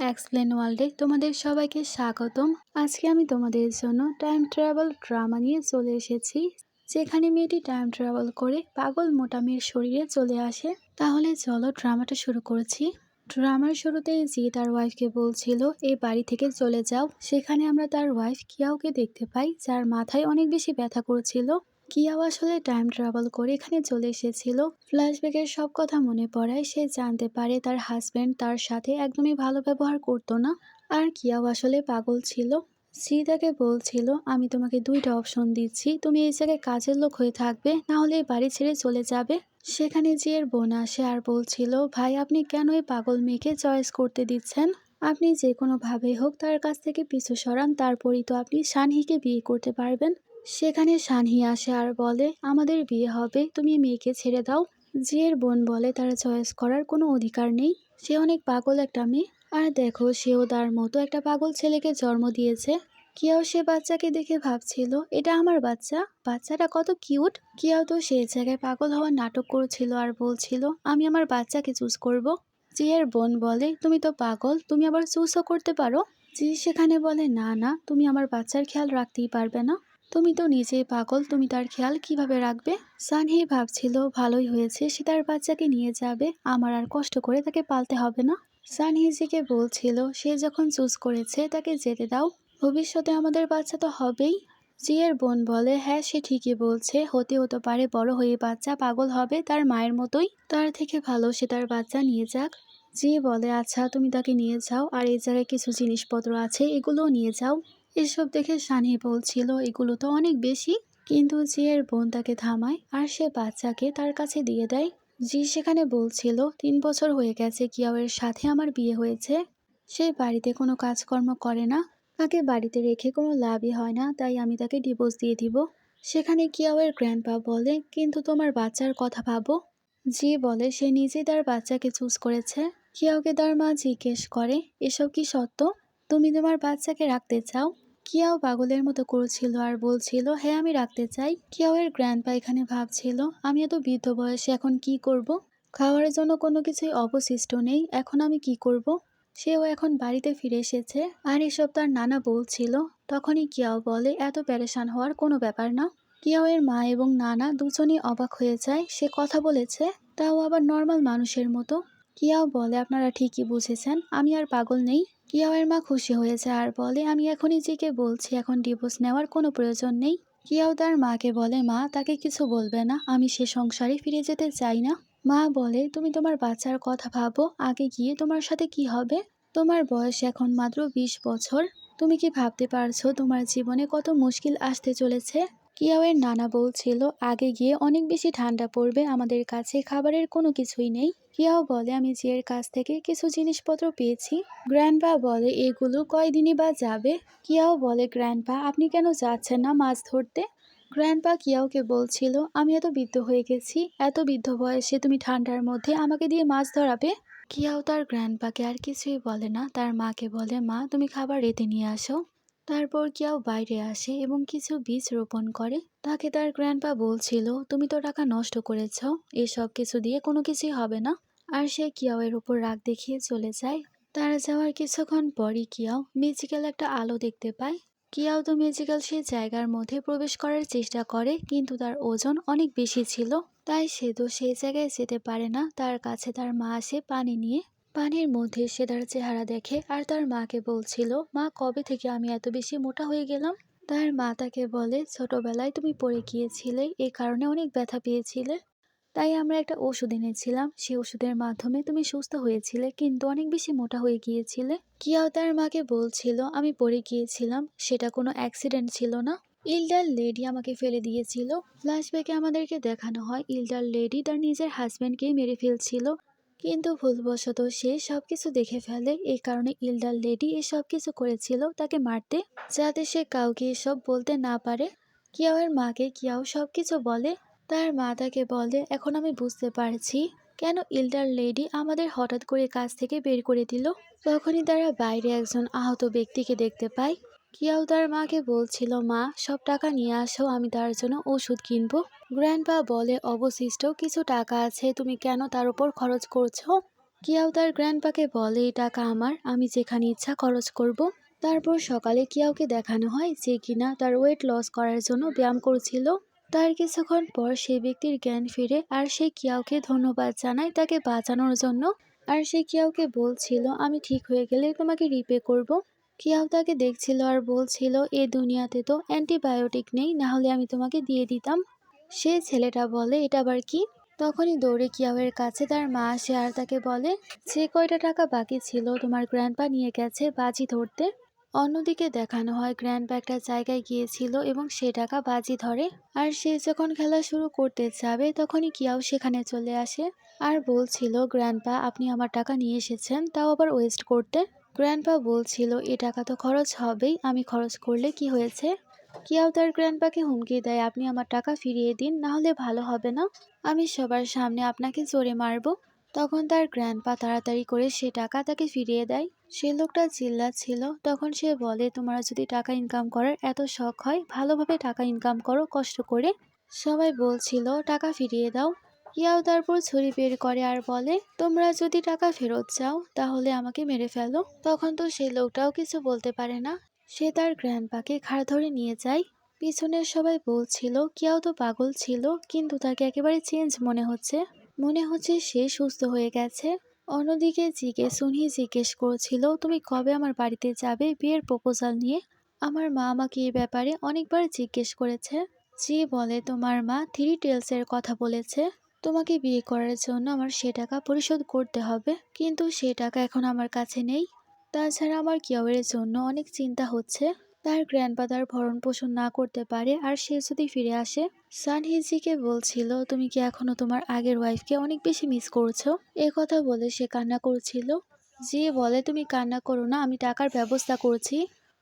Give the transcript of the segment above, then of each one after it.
Explain ওয়ার্ল্ডে তোমাদের সবাইকে স্বাগতম। আজকে আমি তোমাদের জন্য টাইম ট্রাভেল ড্রামা নিয়ে চলে এসেছি, যেখানে মেয়েটি টাইম ট্রাভেল করে পাগল মোটা মেয়ের শরীরে চলে আসে। তাহলে চলো ড্রামাটা শুরু করছি। ড্রামার শুরুতেই জি তার ওয়াইফকে বলছিল এই বাড়ি থেকে চলে যাও। সেখানে আমরা তার ওয়াইফ কিয়াওকে দেখতে পাই, যার মাথায় অনেক বেশি ব্যথা করছিল। কিয়াও আসলে টাইম ট্রাভেল করে এখানে চলে এসেছিল। ফ্ল্যাশব্যাকের সব কথা মনে পড়ায় সে জানতে পারে তার হাজব্যান্ড তার সাথে একদমই ভালো ব্যবহার করতো না, আর কিয়াও আসলে পাগল ছিল। জি তাকে বলছিল আমি তোমাকে দুইটা অপশন দিচ্ছি, তুমি এই জায়গায় কাজের লোক হয়ে থাকবে, না হলে এই বাড়ি ছেড়ে চলে যাবে। সেখানে জিয়ের বোন আসে আর বলছিল ভাই আপনি কেন এই পাগল মেয়েকে চয়েস করতে দিচ্ছেন? আপনি যে কোনো ভাবে হোক তার কাছ থেকে পিছু সরান, তারপরই তো আপনি শানহিকে বিয়ে করতে পারবেন। সেখানে শানহি আসে আর বলে আমাদের বিয়ে হবে, তুমি মেয়েকে ছেড়ে দাও। জিয়ের বোন বলে তার চয়েস করার কোনো অধিকার নেই, সে অনেক পাগল একটা মেয়ে। আর দেখো সেও তার মতো একটা পাগল ছেলেকে জন্ম দিয়েছে। কিয়াও সে বাচ্চাকে দেখে ভাবছিল এটা আমার বাচ্চা, বাচ্চাটা কত কিউট। কিয়াও তো সেই জায়গায় পাগল হওয়ার নাটক করছিল আর বলছিল আমি আমার বাচ্চাকে চুজ করব। জিয়ের বোন বলে তুমি তো পাগল, তুমি আবার চুজও করতে পারো। জি সেখানে বলে না না, তুমি আমার বাচ্চার খেয়াল রাখতেই পারবে না, তুমি তো নিজেই পাগল, তুমি তার খেয়াল কিভাবে রাখবে? সানহি ভাবছিল ভালোই হয়েছে সে তার বাচ্চাকে নিয়ে যাবে, আমার আর কষ্ট করে তাকে পালতে হবে না। সানহিজিকে বলছিল সে যখন চুজ করেছে তাকে যেতে দাও, ভবিষ্যতে আমাদের বাচ্চা তো হবেই। জিয়ের বোন বলে হ্যাঁ সে ঠিকই বলছে, হতে হতে পারে বড় হয়ে বাচ্চা পাগল হবে তার মায়ের মতোই, তার থেকে ভালো সে তার বাচ্চা নিয়ে যাক। জি বলে আচ্ছা তুমি তাকে নিয়ে যাও, আর এই জায়গায় কিছু জিনিসপত্র আছে এগুলোও নিয়ে যাও। এসব দেখে সানি বলছিল এগুলো তো অনেক বেশি, কিন্তু জিয়ের বোন তাকে থামায় আর সে বাচ্চাকে তার কাছে দিয়ে দেয়। জি সেখানে বলছিল 3 বছর হয়ে গেছে কিয়াওয়ের সাথে আমার বিয়ে হয়েছে, সে বাড়িতে কোনো কাজকর্ম করে না, তাকে বাড়িতে রেখে কোনো লাভই হয় না, তাই আমি তাকে ডিভোর্স দিয়ে দিব। সেখানে কিয়াওয়ের গ্র্যান্ডপা বলে কিন্তু তোমার বাচ্চার কথা ভাবো। জি বলে সে নিজেই তার বাচ্চাকে চুজ করেছে। কিয়াওকে তার মা জিজ্ঞেস করে এসব কি সত্য, তুমি তোমার বাচ্চাকে রাখতে চাও? কিয়াও পাগলের মতো করছিল আর বলছিল হ্যাঁ আমি রাখতে চাই। কিয়াওয়ের গ্র্যান্ডপা এখানে ভাবছিল আমি এত বৃদ্ধ বয়সে এখন কি করব, খাওয়ার জন্য কোনো কিছুই অবশিষ্ট নেই, এখন আমি কি করব। সেও এখন বাড়িতে ফিরে এসেছে আর এসব তার নানা বলছিল। তখনই কিয়াও বলে এত প্যারেশান হওয়ার কোনো ব্যাপার না। কিয়াওয়ের মা এবং নানা দুজনই অবাক হয়ে যায়, সে কথা বলেছে, তাও আবার নর্মাল মানুষের মতো। কিয়াও বলে আপনারা ঠিকই বুঝেছেন, আমি আর পাগল নেই। কিয়াওয়ের মা খুশি হয়েছে আর বলে আমি এখনই জিকে বলছি এখন ডিভোর্স নেওয়ার কোনো প্রয়োজন নেই। কিয়াও তার মাকে বলে মা তাকে কিছু বলবে না, আমি সে সংসারে ফিরে যেতে চাই না। মা বলে তুমি তোমার বাচ্চার কথা ভাবো, আগে গিয়ে তোমার সাথে কি হবে, তোমার বয়স এখন মাত্র 20 বছর, তুমি কি ভাবতে পারছো তোমার জীবনে কত মুশকিল আসতে চলেছে। কিয়াওয়ের নানা বলছিল আগে গিয়ে অনেক বেশি ঠান্ডা পড়বে, আমাদের কাছে খাবারের কোনো কিছুই নেই। কিয়াও বলে আমি জিয়ের কাছ থেকে কিছু জিনিসপত্র পেয়েছি। গ্র্যান্ডপা বলে এগুলো কয়দিনই বা যাবে। কিয়াও বলে গ্র্যান্ডপা আপনি কেন যাচ্ছেন না মাছ ধরতে? গ্র্যান্ডপা কিয়াওকে বলছিল আমি এত বৃদ্ধ হয়ে গেছি, এত বৃদ্ধ বয়সে তুমি ঠান্ডার মধ্যে আমাকে দিয়ে মাছ ধরাবে? কিয়াও তার গ্র্যান্ডপাকে আর কিছুই বলে না, তার মাকে বলে মা তুমি খাবার রেঁধে নিয়ে আসো। তারপর কিয়াও বাইরে আসে এবং কিছু বীজ রোপণ করে। তাকে তার গ্র্যান্ডপা বলছিল তুমি তো টাকা নষ্ট করেছ, এসব কিছু দিয়ে কোনো কিছুই হবে না। আর সে কিয়াওয়ের উপর রাগ দেখিয়ে চলে যায়। তারা যাওয়ার কিছুক্ষণ পরই কিয়াও ম্যাজিক্যাল একটা আলো দেখতে পায়। কিয়াও তো ম্যাজিক্যাল সেই জায়গার মধ্যে প্রবেশ করার চেষ্টা করে, কিন্তু তার ওজন অনেক বেশি ছিল, তাই সে তো সেই জায়গায় যেতে পারে না। তার কাছে তার মা আসে পানি নিয়ে, পানির মধ্যে সে তার চেহারা দেখে আর তার মাকে বলছিল মা কবে থেকে আমি এত বেশি মোটা হয়ে গেলাম। তার মা তাকে বলে ছোটবেলায় তুমি পড়ে গিয়েছিলে, এই কারণে অনেক ব্যথা পেয়েছিলে, তাই আমরা একটা ওষুধ এনেছিলাম, সেই ওষুধের মাধ্যমে তুমি সুস্থ হয়েছিলে, কিন্তু অনেক বেশি মোটা হয়ে গিয়েছিলে। কিয়াও তার মাকে বলছিল আমি পড়ে গিয়েছিলাম, সেটা কোনো অ্যাক্সিডেন্ট ছিল না, ইল্ডার লেডি আমাকে ফেলে দিয়েছিল। ফ্ল্যাশব্যাকে আমাদেরকে দেখানো হয় ইল্ডার লেডি তার নিজের হাজব্যান্ডকেই মেরে ফেলছিল, কিন্তু ভুলবশত সে সবকিছু দেখে ফেলে, এই কারণে ইল্ডার লেডি এসব কিছু করেছিল তাকে মারতে, যাতে সে কাউকে এসব বলতে না পারে। কিয়াওয়ের মাকে কিয়াও সবকিছু বলে। তার মা তাকে বলে এখন আমি বুঝতে পারছি কেন ইল্ডার লেডি আমাদের হঠাৎ করে কাজ থেকে বের করে দিল। তখনই তারা বাইরে একজন আহত ব্যক্তিকে দেখতে পায়। কিয়াও তার মাকে বলছিল মা সব টাকা নিয়ে আসো, আমি তার জন্য ওষুধ কিনবো। গ্র্যান্ডপা বলে অবশিষ্ট কিছু টাকা আছে, তুমি কেন তার উপর খরচ করছো? কিয়াও তার গ্র্যান্ডপাকে বলে এই টাকা আমার, আমি যেখানে ইচ্ছা খরচ করব। তারপর সকালে কিয়াওকে দেখানো হয় যে কিনা তার ওয়েট লস করার জন্য ব্যায়াম করছিল। তার কিছুক্ষণ পর সেই ব্যক্তির জ্ঞান ফিরে আর সে কিয়াওকে ধন্যবাদ জানায় তাকে বাঁচানোর জন্য। আর সে কিয়াওকে বলছিল আমি ঠিক হয়ে গেলে তোমাকে রিপে করব। কিয়াও তাকে দেখছিল আর বলছিল এ দুনিয়াতে তো অ্যান্টিবায়োটিক নেই, না হলে আমি তোমাকে দিয়ে দিতাম। সে ছেলেটা বলে এটা আবার কি? তখনই দৌড়ে কিয়াওয়ের কাছে তার মা আসে আর তাকে বলে যে কয়টা টাকা বাকি ছিল তোমার গ্র্যান্ডপা নিয়ে গেছে বাজি ধরতে। অন্যদিকে দেখানো হয় গ্র্যান্ডপা একটা জায়গায় গিয়েছিল এবং সে টাকা বাজি ধরে। আর সে যখন খেলা শুরু করতে যাবে তখনই কিয়াও সেখানে চলে আসে আর বলছিল গ্র্যান্ডপা আপনি আমার টাকা নিয়ে এসেছেন, তাও আবার ওয়েস্ট করতে। গ্র্যান্ডপা বলছিল এ টাকা তো খরচ হবেই, আমি খরচ করলে কি হয়েছে। কিয়াও তার গ্র্যান্ডপাকে হুমকি দেয় আপনি আমার টাকা ফিরিয়ে দিন, না হলে ভালো হবে না, আমি সবার সামনে আপনাকে জোরে মারবো। তখন তার গ্র্যান্ডপা তাড়াতাড়ি করে সে টাকা তাকে ফিরিয়ে দেয়। সে লোকটা চিল্লাচ্ছিল, তখন সে বলে তোমার যদি টাকা ইনকাম করার এত শখ হয় ভালোভাবে টাকা ইনকাম করো কষ্ট করে। সবাই বলছিল টাকা ফিরিয়ে দাও। কিয়াও তারপর ছুরি বের করে আর বলে তোমরা যদি টাকা ফেরত চাও তাহলে আমাকে মেরে ফেলো। তখন তো সেই লোকটাও কিছু বলতে পারে না, সে তার গ্র্যান্ডপাকে ঘাড় ধরে নিয়ে যায়। পিছনের সবাই বলছিল কিয়াও তো পাগল ছিল, কিন্তু তাকে একেবারে চেঞ্জ মনে হচ্ছে সে সুস্থ হয়ে গেছে। অন্যদিকে সুনহি জিজ্ঞেস করছিল তুমি কবে আমার বাড়িতে যাবে বিয়ের প্রপোজাল নিয়ে। আমার মা আমাকে এই ব্যাপারে অনেকবার জিজ্ঞেস করেছে। জি বলে তোমার মা থ্রি টেলসের কথা বলেছে, তোমাকে বিয়ে করার জন্য আমার সে টাকা পরিশোধ করতে হবে, কিন্তু সে টাকা এখন আমার কাছে নেই। তাছাড়া আমার কিয়াওয়ের জন্য অনেক চিন্তা হচ্ছে, তার গ্র্যান্ডফাদার ভরণ পোষণ না করতে পারে আর সে যদি ফিরে আসে। সানহিজিকে বলছিল তুমি কি এখনো তোমার আগের ওয়াইফকে অনেক বেশি মিস করছো। এ কথা বলে সে কান্না করছিল। জি বলে তুমি কান্না করো না, আমি টাকার ব্যবস্থা করছি।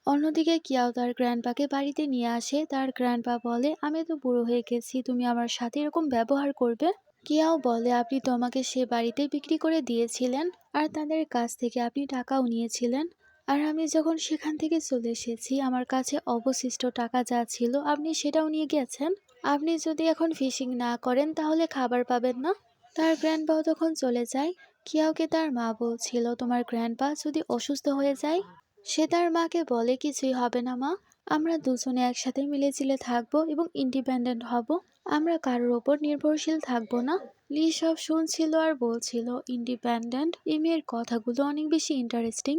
অন্যদিকে কিয়াও তার গ্র্যান্ডপাকে বাড়িতে নিয়ে আসে। তার গ্র্যান্ডপা বলে আমি তো বুড়ো হয়ে গেছি, তুমি আমার সাথে এরকম ব্যবহার করবে। কিয়াও বলে আপনি তো আমাকে সে বাড়িতে বিক্রি করে দিয়েছিলেন আর তাদের কাছ থেকে আপনি টাকাও নিয়েছিলেন। আর আমি যখন সেখান থেকে চলে এসেছি আমার কাছে অবশিষ্ট টাকা যা ছিল আপনি সেটাও নিয়ে গেছেন। আপনি যদি এখন ফিশিং না করেন তাহলে খাবার পাবেন না। তার গ্র্যান্ডপাও তখন চলে যায়। কিয়াওকে তার মা বলছিল তোমার গ্র্যান্ডপা যদি অসুস্থ হয়ে যায়। সে তার মাকে বলে কিছুই হবে না মা, আমরা দুজনে একসাথে মিলেঝিলে থাকবো এবং ইন্ডিপেন্ডেন্ট হব, আমরা কারোর ওপর নির্ভরশীল থাকবো না। লি সব শুনছিল আর বলছিল ইন্ডিপেন্ডেন্ট, এই মেয়ের কথাগুলো অনেক বেশি ইন্টারেস্টিং।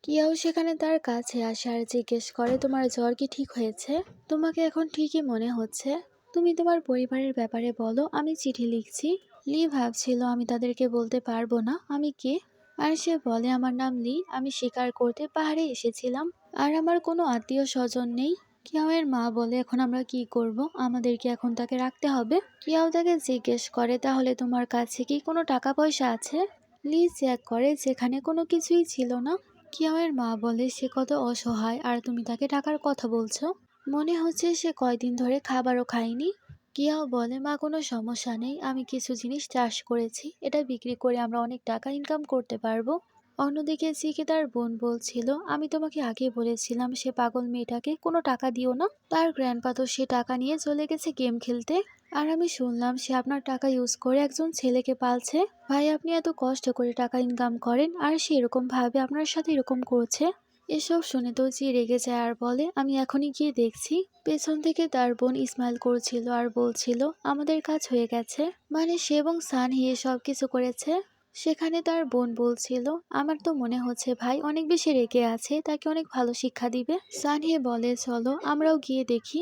কিয়াও সেখানে তার কাছে আসে আর জিজ্ঞেস করে তোমার জ্বর কি ঠিক হয়েছে, তোমাকে এখন ঠিকই মনে হচ্ছে, তুমি তোমার পরিবারের ব্যাপারে বলো, আমি চিঠি লিখছি। লি ভাবছিল আমি তাদেরকে বলতে পারবো না আমি কে। আর সে বলে আমার নাম লি, আমি শিকার করতে পাহাড়ে এসেছিলাম আর আমার কোনো আত্মীয় স্বজন নেই। কিয়াওয়ের মা বলে এখন আমরা কি করব, আমাদেরকে এখন তাকে রাখতে হবে। কিয়াও তাকে জিজ্ঞেস করে তাহলে তোমার কাছে কি কোনো টাকা পয়সা আছে। লি চেক করে যেখানে কোনো কিছুই ছিল না। কিয়াওয়ের মা বলে সে কত অসহায় আর তুমি তাকে টাকার কথা বলছো, মনে হচ্ছে সে কয়দিন ধরে খাবারও খায়নি। কিয়াও বলে মা কোনো সমস্যা নেই, আমি কিছু জিনিস চাষ করেছি, এটা বিক্রি করে আমরা অনেক টাকা ইনকাম করতে পারবো। অন্যদিকে জিকে তার বোন বলছিল আমি তোমাকে আগে বলেছিলাম সে পাগল মেয়েটাকে কোনো টাকা দিও না, তার গ্র্যান্ডপা তো সে টাকা নিয়ে চলে গেছে গেম খেলতে। আর আমি শুনলাম সে আপনার টাকা ইউজ করে একজন ছেলেকে পালছে। ভাই আপনি এত কষ্ট করে টাকা ইনকাম করেন আর সে এরকম ভাবে আপনার সাথে এরকম করছে। এসব শুনে তো জি রেগে যায় আর বলে আমি এখনই গিয়ে দেখছি। পেছন থেকে তার বোন ইসমাইল করছিল আর বলছিল আমাদের কাজ হয়ে গেছে, মানে সে এবং সানহি সব কিছু করেছে। সেখানে তার বোন বলছিল আমার তো মনে হচ্ছে ভাই অনেক বেশি রেগে আছে, তাকে অনেক ভালো শিক্ষা দিবে। সানহি বলে চলো আমরাও গিয়ে দেখি।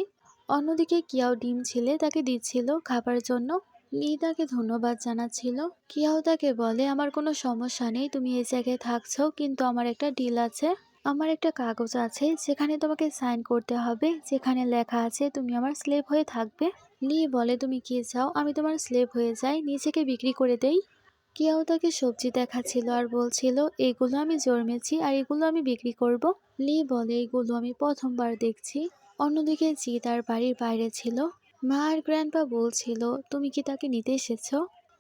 অন্যদিকে কিয়াও ডিম ছিলে তাকে দিচ্ছিল খাবার জন্য। লি তাকে ধন্যবাদ জানাচ্ছিল। কিয়াও তাকে বলে আমার কোনো সমস্যা নেই তুমি এই জায়গায় থাকছো, কিন্তু আমার একটা ডিল আছে, আমার একটা কাগজ আছে যেখানে তোমাকে সাইন করতে হবে, যেখানে লেখা আছে তুমি আমার স্লেভ হয়ে থাকবে। লি বলে তুমি কি চাও আমি তোমার স্লেভ হয়ে যাই, নিজেকে বিক্রি করে দেই। কিয়াও তাকে সবজি দেখাচ্ছিল আর বলছিল এগুলো আমি জন্মেছি আর এগুলো আমি বিক্রি করব। লি বলে এগুলো আমি প্রথমবার দেখছি। অন্যদিকে জি তার বাড়ির বাইরে ছিল। মা আর গ্র্যান্ডপা বলছিল তুমি কি তাকে নিতে এসেছো।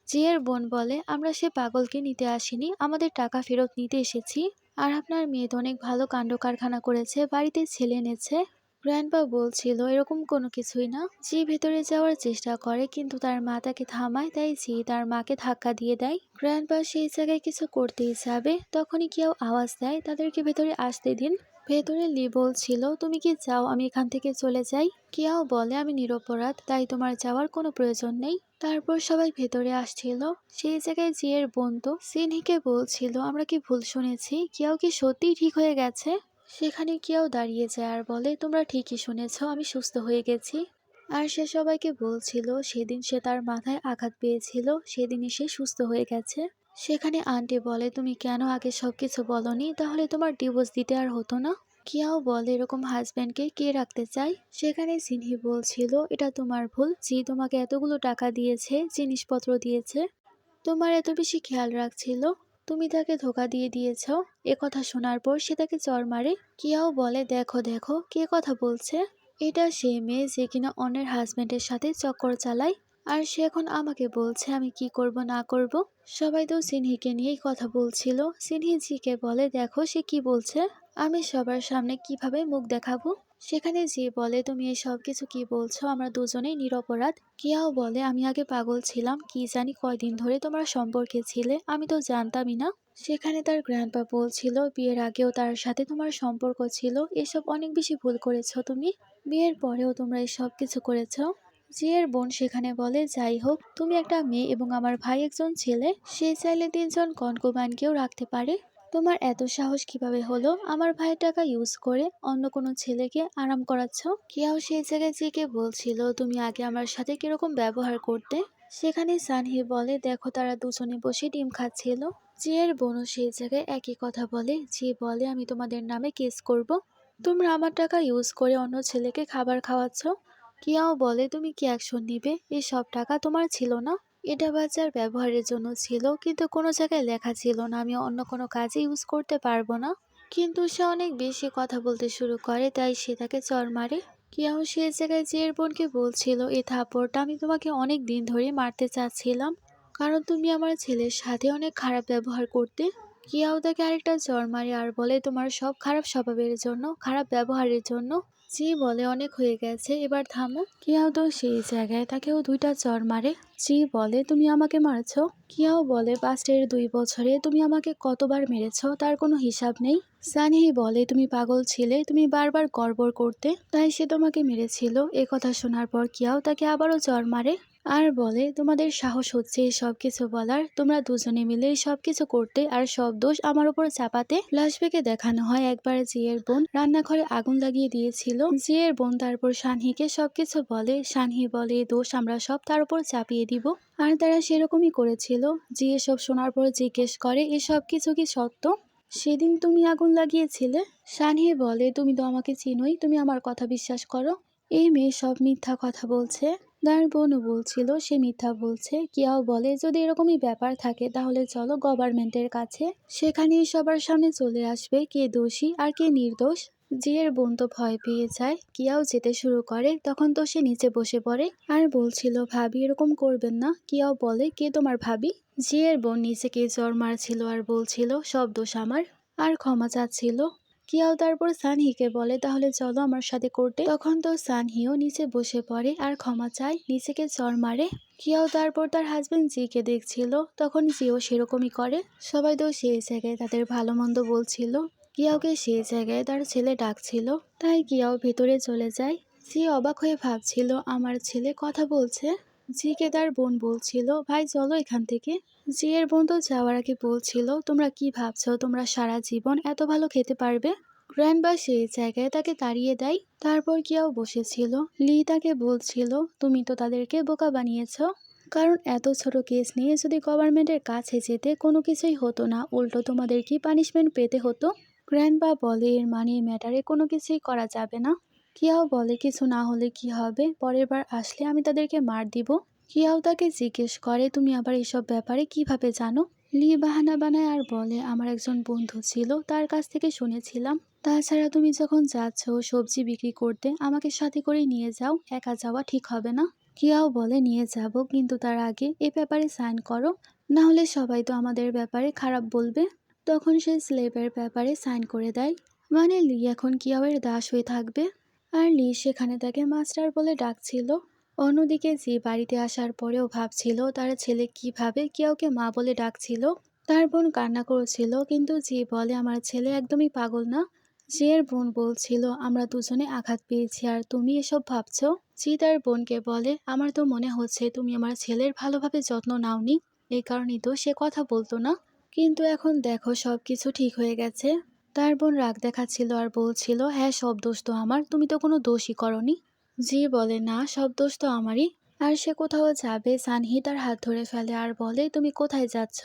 জি এর বোন বলে আমরা সে পাগলকে নিতে আসিনি, আমাদের টাকা ফেরত নিতে এসেছি। আর আপনার মেয়ে তো অনেক ভালো কাণ্ড কারখানা করেছে, বাড়িতে ছেলে এনেছে। গ্র্যান্ডপা বলছিল এরকম কোনো কিছুই না। জি ভেতরে যাওয়ার চেষ্টা করে কিন্তু তার মা তাকে থামায়, তাই জি তার মাকে ধাক্কা দিয়ে দেয়। গ্র্যান্ডপা সেই জায়গায় কিছু করতেই যাবে, তখনই কেউ আওয়াজ দেয় তাদেরকে ভেতরে আসতে দিন। ভেতরে লি বলছিল তুমি কি চাও আমি এখান থেকে চলে যাই? কেউ বলে আমি নিরপরাধ, তাই তোমার যাওয়ার কোনো প্রয়োজন নেই। তারপর সবাই ভেতরে আসছিল। সেই জায়গায় জিয়ের বন্ধু সিনহিকে বলছিল আমরা কি ভুল শুনেছি, কেউ কি সত্যিই ঠিক হয়ে গেছে? সেখানে কেউ দাঁড়িয়ে যায় আর বলে তোমরা ঠিকই শুনেছ, আমি সুস্থ হয়ে গেছি। আর সে সবাইকে বলছিল সেদিন সে তার মাথায় আঘাত পেয়েছিল, সেদিনই সে সুস্থ হয়ে গেছে। সেখানে আন্টি বলে তুমি কেন আগে সবকিছু বলনি, তাহলে তোমার ডিভোর্স দিতে আর হতো না। কিয়াও বলে এরকম হাজব্যান্ডকে কে রাখতে চায়? সেখানে সিনহি বলছিল এটা তোমার ভুল, জি তোমাকে এতগুলো টাকা দিয়েছে, জিনিসপত্র দিয়েছে, তোমার এত বেশি খেয়াল রাখছিল, তুমি তাকে ধোকা দিয়ে দিয়েছ। কথা শোনার পর সে তাকে চড় মারে। কিয়াও বলে দেখো দেখো কে কথা বলছে, এটা সে মেয়ে যে কিনা অন্যের হাজবেন্ডের সাথে চক্কর চালায়, আর সে এখন আমাকে বলছে আমি কি করব না করব। সবাই তো সিনহিকে নিয়েই কথা বলছিল। সিনহি জিকে বলে দেখো সে কি বলছে, আমি সবার সামনে কিভাবে মুখ দেখাবো? সেখানে জি বলে তুমি এই সব কিছু কি বলছো, আমরা দুজনেই নিরপরাধ। কিয়াও বলে আমি আগে পাগল ছিলাম, কি জানি কয়দিন ধরে তোমরা সম্পর্কে ছিলে, আমি তো জানতামই না। সেখানে তার গ্র্যান্ডপা বলছিল বিয়ের আগেও তার সাথে তোমার সম্পর্ক ছিল, এসব অনেক বেশি ভুল করেছো তুমি, বিয়ের পরেও তোমরা এসব কিছু করেছো। জিয়ের বোন সেখানে বলে যাই হোক তুমি একটা মেয়ে এবং আমার ভাই একজন ছেলে, সে চাইলে 3জন কনকুবাইনকেও রাখতে পারে। তোমার এত সাহস কিভাবে হলো আমার ভাইয়ের টাকা ইউজ করে অন্য কোনো ছেলেকে আরাম করাচ্ছ? কেউ সেই জায়গায় জিকে বলছিল তুমি আগে আমার সাথে কিরকম ব্যবহার করতে। সেখানে সানহি বলে দেখো তারা দুজনে বসে ডিম খাচ্ছিল। জিয়ের বোনও সেই জায়গায় একই কথা বলে, জি বলে আমি তোমাদের নামে কেস করব, তোমরা আমার টাকা ইউজ করে অন্য ছেলেকে খাবার খাওয়াচ্ছ। কিয়াও বলে তুমি কি অ্যাকশন নিবে, এই সব টাকা তোমার ছিল না, এটা বাচ্চার ব্যবহারের জন্য ছিল, কিন্তু কোনো জায়গায় লেখা ছিল না আমি অন্য কোনো কাজে ইউজ করতে পারবো না। কিন্তু সে অনেক বেশি কথা বলতে শুরু করে, তাই সে তাকে চড় মারে। কিয়াও সে জায়গায় জিয়ের বোনকে বলছিল এই থাপ্পড়টা আমি তোমাকে অনেক দিন ধরে মারতে চাচ্ছিলাম, কারণ তুমি আমার ছেলের সাথে অনেক খারাপ ব্যবহার করতে। কিয়াও তাকে আরেকটা চড় মারে আর বলে তোমার সব খারাপ স্বভাবের জন্য, খারাপ ব্যবহারের জন্য। জি বলে অনেক হয়ে গেছে, এবার থামো। কিয়াও তো সেই জায়গায় তাকেও 2টা চড় মারে। জি বলে তুমি আমাকে মারছো? কিয়াও বলে পাস্টের 2 বছরে তুমি আমাকে কতবার মেরেছো তার কোনো হিসাব নেই। সানহি বলে তুমি পাগল ছিলে, তুমি বারবার গড়বড় করতে, তাই সে তোমাকে মেরেছিল। কথা শোনার পর কিয়াও তাকে আবারও চড় মারে আর বলে তোমাদের সাহস হচ্ছে এই সব কিছু বলার, তোমরা দুজনে মিলে সব কিছু করতে আর সব দোষ আমার উপর চাপাতে। ফ্ল্যাশব্যাকে দেখানো হয় একবার জিয়ের বোন রান্নাঘরে আগুন লাগিয়ে দিয়েছিল। জিয়ের বোন তারপর সানহিকে সবকিছু বলে, সানহি বলে দোষ আমরা সব তার উপর চাপিয়ে দিব, আর তারা সেরকমই করেছিল। জি এসব শোনার পর জিজ্ঞেস করে এসব কিছু কি সত্য, সেদিন তুমি আগুন লাগিয়েছিলে? সানহি বলে তুমি তো আমাকে চিনোই, তুমি আমার কথা বিশ্বাস করো, এই মেয়ে সব মিথ্যা কথা বলছে। তার বোনও বলছিল সে মিথ্যা বলছে। কিয়াও বলে যদি এরকমই ব্যাপার থাকে তাহলে চলো গভর্নমেন্টের কাছে, সেখানেই সবার সামনে চলে আসবে কে দোষী আর কে নির্দোষ। জিয়ের বোন তো ভয় পেয়ে যায়, কিয়াও যেতে শুরু করে, তখন তো সে নিচে বসে পড়ে আর বলছিল ভাবি এরকম করবেন না। কিয়াও বলে কে তোমার ভাবি? জিয়ের বোন নিচেকে জ্বর মারছিল আর বলছিল সব দোষ আমার, আর ক্ষমা চাচ্ছিল। কিয়াও তারপর সানহিকে বলে তাহলে চলো আমার সাথে করতে, তখন তো সানহিও নিচে বসে পড়ে আর ক্ষমা চায়, নিচেকে চড় মারে। কিয়াও তারপর তার হাজবেন্ড জিকে দেখছিল, তখন জিও সেরকমই করে। সবাই তো সেই জায়গায় তাদের ভালো মন্দ বলছিল, কিয়াওকে সেই জায়গায় তার ছেলে ডাকছিল, তাই কিয়াও ভেতরে চলে যায়। জি অবাক হয়ে ভাবছিল আমার ছেলে কথা বলছে। জিকে তার বোন বলছিল ভাই চলো এখান থেকে। জিয়ের বোন তো যাওয়ার আগে বলছিল তোমরা কি ভাবছো তোমরা সারা জীবন এত ভালো খেতে পারবে? গ্র্যান্ডবা সেই জায়গায় তাকে তাড়িয়ে দেয়। তারপর কিয়াও বসেছিল, লি তাকে বলছিল তুমি তো তাদেরকে বোকা বানিয়েছ, কারণ এত ছোট কেস নিয়ে যদি গভর্নমেন্টের কাছে যেতে কোনো কিছুই হতো না, উল্টো তোমাদের কি পানিশমেন্ট পেতে হতো। গ্র্যান্ডবা বলে এর মানে ম্যাটারে কোনো কিছুই করা যাবে না। কিয়াও বলে কিছু না হলে কি হবে, পরের বার আসলে আমি তাদেরকে মার দিব। কিয়াও তাকে জিজ্ঞেস করে তুমি আবার এসব ব্যাপারে কিভাবে জানো? লি বাহানা বানায় আর বলে আমার একজন বন্ধু ছিল, তার কাছ থেকে শুনেছিলাম। তাছাড়া তুমি যখন যাচ্ছ সবজি বিক্রি করতে আমাকে সাথে করে নিয়ে যাও, একা যাওয়া ঠিক হবে না। কিয়াও বলে নিয়ে যাব, কিন্তু তার আগে এ ব্যাপারে সাইন করো, না হলে সবাই তো আমাদের ব্যাপারে খারাপ বলবে। তখন সে স্লেবের ব্যাপারে সাইন করে দেয়, মানে লি এখন কিয়াওয়ের দাস হয়ে থাকবে। আর লি সেখানে তাকে মাস্টার বলে ডাকছিল। অন্যদিকে জি বাড়িতে আসার পরেও ভাবছিল তার ছেলে কিভাবে কিয়াওকে মা বলে ডাকছিল। তার বোন কান্না করছিল, কিন্তু জি বলে আমার ছেলে একদমই পাগল না। জিয়ের বোন বলছিল আমরা দুজনে আঘাত পেয়েছি আর তুমি এসব ভাবছো। জি তার বোনকে বলে আমার তো মনে হচ্ছে তুমি আমার ছেলের ভালোভাবে যত্ন নাওনি, এই কারণেই তো সে কথা বলতো না। কিন্তু এখন দেখো সবকিছু ঠিক হয়ে গেছে। তার বোন রাগ দেখাচ্ছিল আর বলছিল হ্যাঁ সব দোষ তো আমার, তুমি তো কোনো দোষই করনি। জি বলে না, সব দোষ তো আমারই। আর সে কোথাও যাবে সানহি তার হাত ধরে ফেলে আর বলে তুমি কোথায় যাচ্ছ।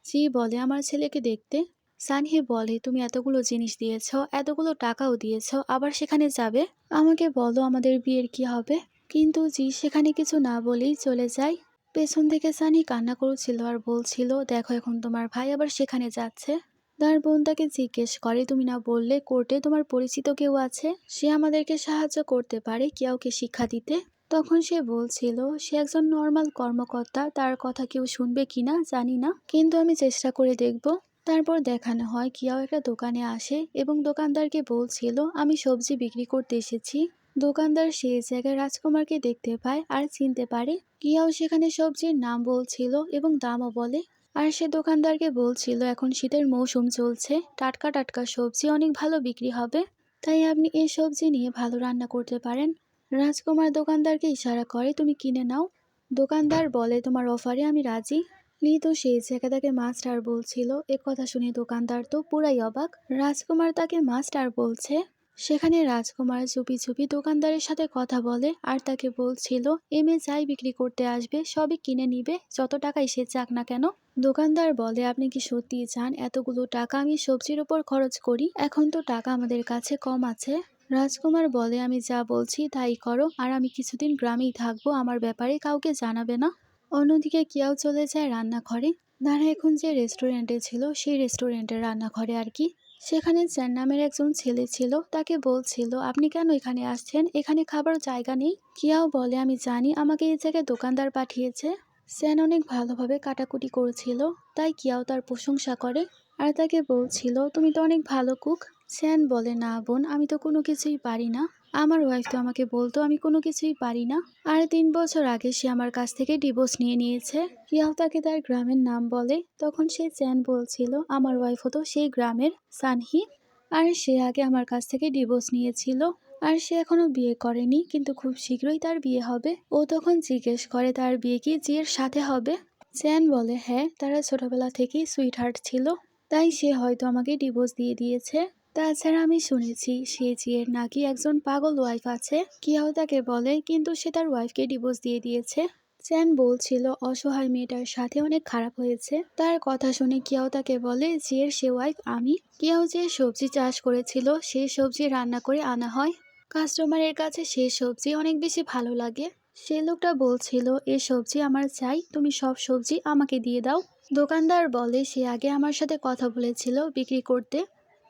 জি বলে আমার ছেলেকে দেখতে। সানহি বলে তুমি এতগুলো জিনিস দিয়েছো, এতগুলো টাকাও দিয়েছো, আবার সেখানে যাবে? আমাকে বলো আমাদের বিয়ের কি হবে? কিন্তু জি সেখানে কিছু না বলেই চলে যায়। পেছন থেকে সানি কান্না করছিল আর বলছিল দেখো এখন তোমার ভাই আবার সেখানে যাচ্ছে। তার বোন তাকে জিজ্ঞেস করে তুমি না বললে কোর্টে তোমার পরিচিত কেউ আছে, সে আমাদেরকে সাহায্য করতে পারে কাউকে শিক্ষা দিতে। তখন সে বলছিল সে একজন নর্মাল কর্মকর্তা, তার কথা কেউ শুনবে কিনা জানি না, কিন্তু আমি চেষ্টা করে দেখব। তারপর দেখানো হয় কিয়াও একটা দোকানে আসে এবং দোকানদারকে বলছিল আমি সবজি বিক্রি করতে এসেছি। দোকানদার সেই জায়গায় রাজকুমারকে দেখতে পায় আর চিনতে পারে। কিয়াও সেখানে সবজির নাম বলছিল এবং দামও বলে। আর সে দোকানদারকে বলছিল এখন শীতের মৌসুম চলছে, টাটকা টাটকা সবজি অনেক ভালো বিক্রি হবে, তাই আপনি এই সবজি নিয়ে ভালো রান্না করতে পারেন। রাজকুমার দোকানদারকে ইশারা করে তুমি কিনে নাও। দোকানদার বলে তোমার অফারে আমি রাজি। লি তো সেই জায়গা তাকে মাস্টার বলছিল, এ কথা শুনে দোকানদার তো পুরাই অবাক। রাজকুমার তাকে মাস্টার বলছে। সেখানে রাজকুমার চুপি চুপি দোকানদারের সাথে কথা বলে আর তাকে বলছিল এমএ যাই বিক্রি করতে আসবে সবই কিনে নিবে, যত টাকাই সে চাক না কেন। দোকানদার বলে আপনি কি সত্যিই চান এতগুলো টাকা আমি সবজির উপর খরচ করি? এখন তো টাকা আমাদের কাছে কম আছে। রাজকুমার বলে আমি যা বলছি তাই করো, আর আমি কিছুদিন গ্রামেই থাকবো, আমার ব্যাপারে কাউকে জানাবে না। অন্যদিকে কিয়াও চলে যায় রান্নাঘরে। তারা এখন যে রেস্টুরেন্টে ছিল সেই রেস্টুরেন্টের রান্নাঘরে আর কি। সেখানে চ্যান নামের একজন ছেলে ছিল, তাকে বলছিল আপনি কেন এখানে আসছেন, এখানে খাবার জায়গা নেই। কিয়াও বলে আমি জানি, আমাকে এই জায়গায় দোকানদার পাঠিয়েছে। স্যান অনেক ভালোভাবে কাটাকুটি করেছিল, তাই কিয়াও তার প্রশংসা করে আর তাকে বলছিল তুমি তো অনেক ভালো কুক। স্যান বলে না বোন, আমি তো কোনো কিছুই পারি না, আমার ওয়াইফ তো আমাকে বলতো আমি কোনো কিছুই পারি না। আর 3 বছর আগে সে আমার কাছ থেকে ডিভোর্স নিয়ে নিয়েছে। কিয়াও তাকে তার গ্রামের নাম বলে। তখন সে চ্যান বলছিল আমার ওয়াইফ তো সেই গ্রামের সানহি, আর সে আগে আমার কাছ থেকে ডিভোর্স নিয়েছিল। আর সে এখনো বিয়ে করেনি, কিন্তু খুব শীঘ্রই তার বিয়ে হবে। ও তখন জিজ্ঞেস করে তার বিয়ে কি জিয়ের সাথে হবে? চ্যান বলে হ্যাঁ, তারা ছোটবেলা থেকেই সুইট হার্ট ছিল, তাই সে হয়তো আমাকে ডিভোর্স দিয়ে দিয়েছে। তাছাড়া আমি শুনেছি সে জিয়ের নাকি একজন পাগল ওয়াইফ আছে। কিয়াও তাকে বলে কিন্তু সে তার ওয়াইফকে ডিভোর্স দিয়ে দিয়েছে। চ্যান বলছিল অসহায় মেয়েটার সাথে অনেক খারাপ হয়েছে। তার কথা শুনে কিয়াও তাকে বলে জিয়ের সে ওয়াইফ আমি। কিয়াও যে সবজি চাষ করেছিল সেই সবজি রান্না করে আনা হয়, কাস্টমারের কাছে সেই সবজি অনেক বেশি ভালো লাগে। সে লোকটা বলছিল এ সবজি আমার চাই, তুমি সব সবজি আমাকে দিয়ে দাও। দোকানদার বলে সে আগে আমার সাথে কথা বলেছিল বিক্রি করতে।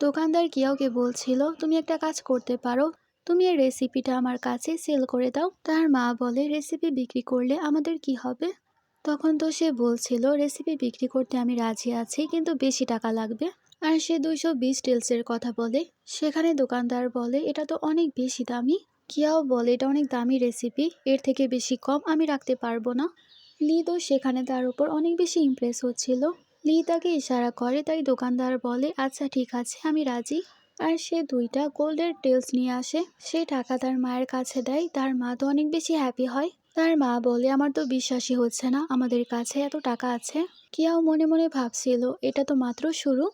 দোকানদার কিয়াওকে বলছিল তুমি একটা কাজ করতে পারো, তুমি এই রেসিপিটা আমার কাছে সেল করে দাও। তার মা বলে রেসিপি বিক্রি করলে আমাদের কি হবে? তখন তো সে বলছিল রেসিপি বিক্রি করতে আমি রাজি আছি, কিন্তু বেশি টাকা লাগবে। আর সে 220 টেলসের কথা বলে। সেখানে দোকানদার বলে এটা তো অনেক বেশি দামি। কিয়াও বলে এটা অনেক দামি রেসিপি, এর থেকে বেশি কম আমি রাখতে পারবো না। লি তো সেখানে তার উপর অনেক বেশি ইমপ্রেস হচ্ছিল। লি তাকে ইশারা করে, তাই দোকানদার বলে আচ্ছা ঠিক আছে আমি রাজি। আর সে 2টা গোল্ডের টেলস নিয়ে আসে, সে টাকা তার মায়ের কাছে দেয়। তার মা তো অনেক বেশি হ্যাপি হয়। তার মা বলে আমার তো বিশ্বাসই হচ্ছে না আমাদের কাছে এত টাকা আছে। কিয়াও মনে মনে ভাবছিল এটা তো মাত্র শুরু,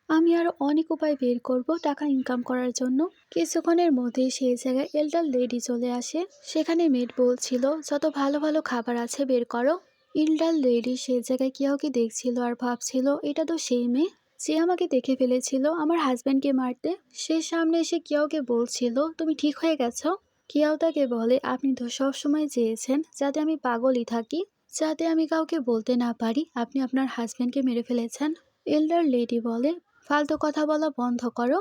আমি আরো অনেক উপায় বের করব টাকা ইনকাম করার জন্য। কিছুক্ষণের মধ্যেই সেই জায়গায় এল্ডার লেডি চলে আসে। সেখানে মেড বলছিল যত ভালো ভালো খাবার আছে বের করো। এল্ডার লেডি সেই জায়গায় কিয়াওকে দেখছিল আর ভাবছিল এটা তো সেই মেয়ে যে আমাকে দেখে ফেলেছিল আমার হাজব্যান্ডকে মারতে। সে সামনে এসে কিয়াওকে বলছিল তুমি ঠিক হয়ে গেছো। কিয়াও তাকে বলে আপনি তো সব সময় চেয়েছেন যাতে আমি পাগলই থাকি, যাতে আমি কাউকে বলতে না পারি আপনি আপনার হাজব্যান্ডকে মেরে ফেলেছেন। এল্ডার লেডি বলে ফালতু কথা বলা বন্ধ করো,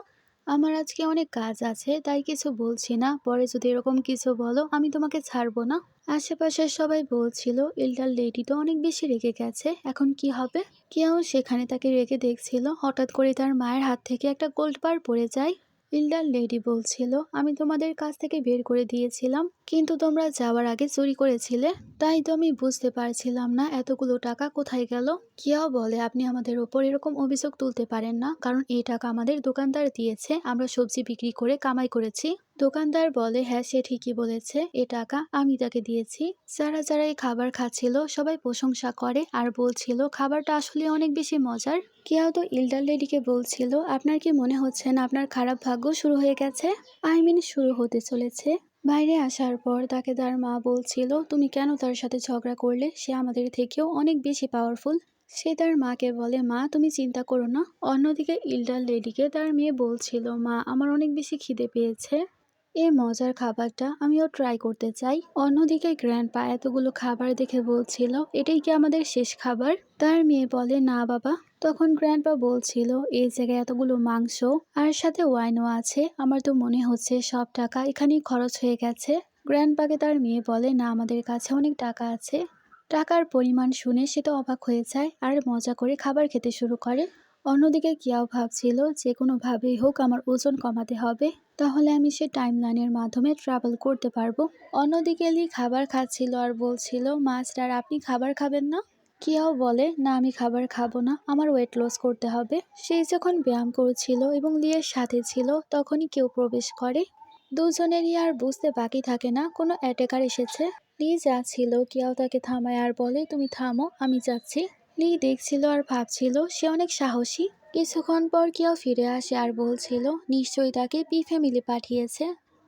আমার আজকে অনেক কাজ আছে তাই কিছু বলছি না, পরে যদি এরকম কিছু বলো আমি তোমাকে ছাড়বো না। আশেপাশের সবাই বলছিল এল্ডার লেডি তো অনেক বেশি রেগে গেছে, এখন কি হবে? কেউ সেখানে তাকে রেগে দেখছিল। হঠাৎ করে তার মায়ের হাত থেকে একটা গোল্ড বার পড়ে যায় ইল্ডার লেডি বলছিল, আমি তোমাদের কাছ থেকে বের করে দিয়েছিলাম, কিন্তু তোমরা যাওয়ার আগে চুরি করেছিলে, তাই তো আমি বুঝতে পারছিলাম না এতগুলো টাকা কোথায় গেল। কিয়াও বলে, আপনি আমাদের ওপর এরকম অভিযোগ তুলতে পারেন না, কারণ এই টাকা আমাদের দোকানদার দিয়েছে, আমরা সবজি বিক্রি করে কামাই করেছি। দোকানদার বলে, হ্যাঁ সে ঠিকই বলেছে, এ টাকা আমি তাকে দিয়েছি। যারা যারা এই খাবার খাচ্ছিল সবাই প্রশংসা করে আর বলছিল খাবারটা আসলে অনেক বেশি মজার। কেউ তো ইল্ডার লেডিকে বলছিল, আপনার কি মনে হচ্ছে না আপনার খারাপ ভাগ্য শুরু হয়ে গেছে? শুরু হতে চলেছে। বাইরে আসার পর তাকে তার মা বলছিল, তুমি কেন তার সাথে ঝগড়া করলে, সে আমাদের থেকেও অনেক বেশি পাওয়ারফুল। সে তার মাকে বলে, মা তুমি চিন্তা করো না। অন্যদিকে ইল্ডার লেডিকে তার মেয়ে বলছিল, মা আমার অনেক বেশি খিদে পেয়েছে, এই মজার খাবারটা আমিও ট্রাই করতে চাই। অন্যদিকে গ্র্যান্ডপা এতগুলো খাবার দেখে বলছিল, এটাই কি আমাদের শেষ খাবার? তার মেয়ে বলে, না বাবা। তখন গ্র্যান্ডপা বলছিল, এই জায়গায় এতগুলো মাংস আর সাথে ওয়াইনও আছে, আমার তো মনে হচ্ছে সব টাকা এখানেই খরচ হয়ে গেছে। গ্র্যান্ডপাকে তার মেয়ে বলে, না আমাদের কাছে অনেক টাকা আছে। টাকার পরিমাণ শুনে সে তো অবাক হয়ে যায় আর মজা করে খাবার খেতে শুরু করে। অন্যদিকে কিয়াও ভাবছিল, যে কোনোভাবেই হোক আমার ওজন কমাতে হবে, তাহলে আমি সে টাইমলাইনের মাধ্যমে ট্রাভেল করতে পারবো। অন্যদিকে লি খাবার খাচ্ছিল আর বলছিল, মাস্টার আপনি খাবার খাবেন না? কিয়াও বলে, না আমি খাবার খাবো না, আমার ওয়েট লস করতে হবে। সে যখন ব্যায়াম করছিল এবং লিয়ের সাথে ছিল, তখনই কেউ প্রবেশ করে। দুজনেরই আর বুঝতে বাকি থাকে না কোনো অ্যাটাকার এসেছে। লি যাচ্ছিল, কিয়াও তাকে থামায় আর বলে, তুমি থামো, আমি যাচ্ছি। লি দেখছিল আর ভাবছিল সে অনেক সাহসী। কিছুক্ষণ পর কিয়াও ফিরে আসে আর বলছিল, নিশ্চয়ই তাকে পি ফ্যামিলি পাঠিয়েছে,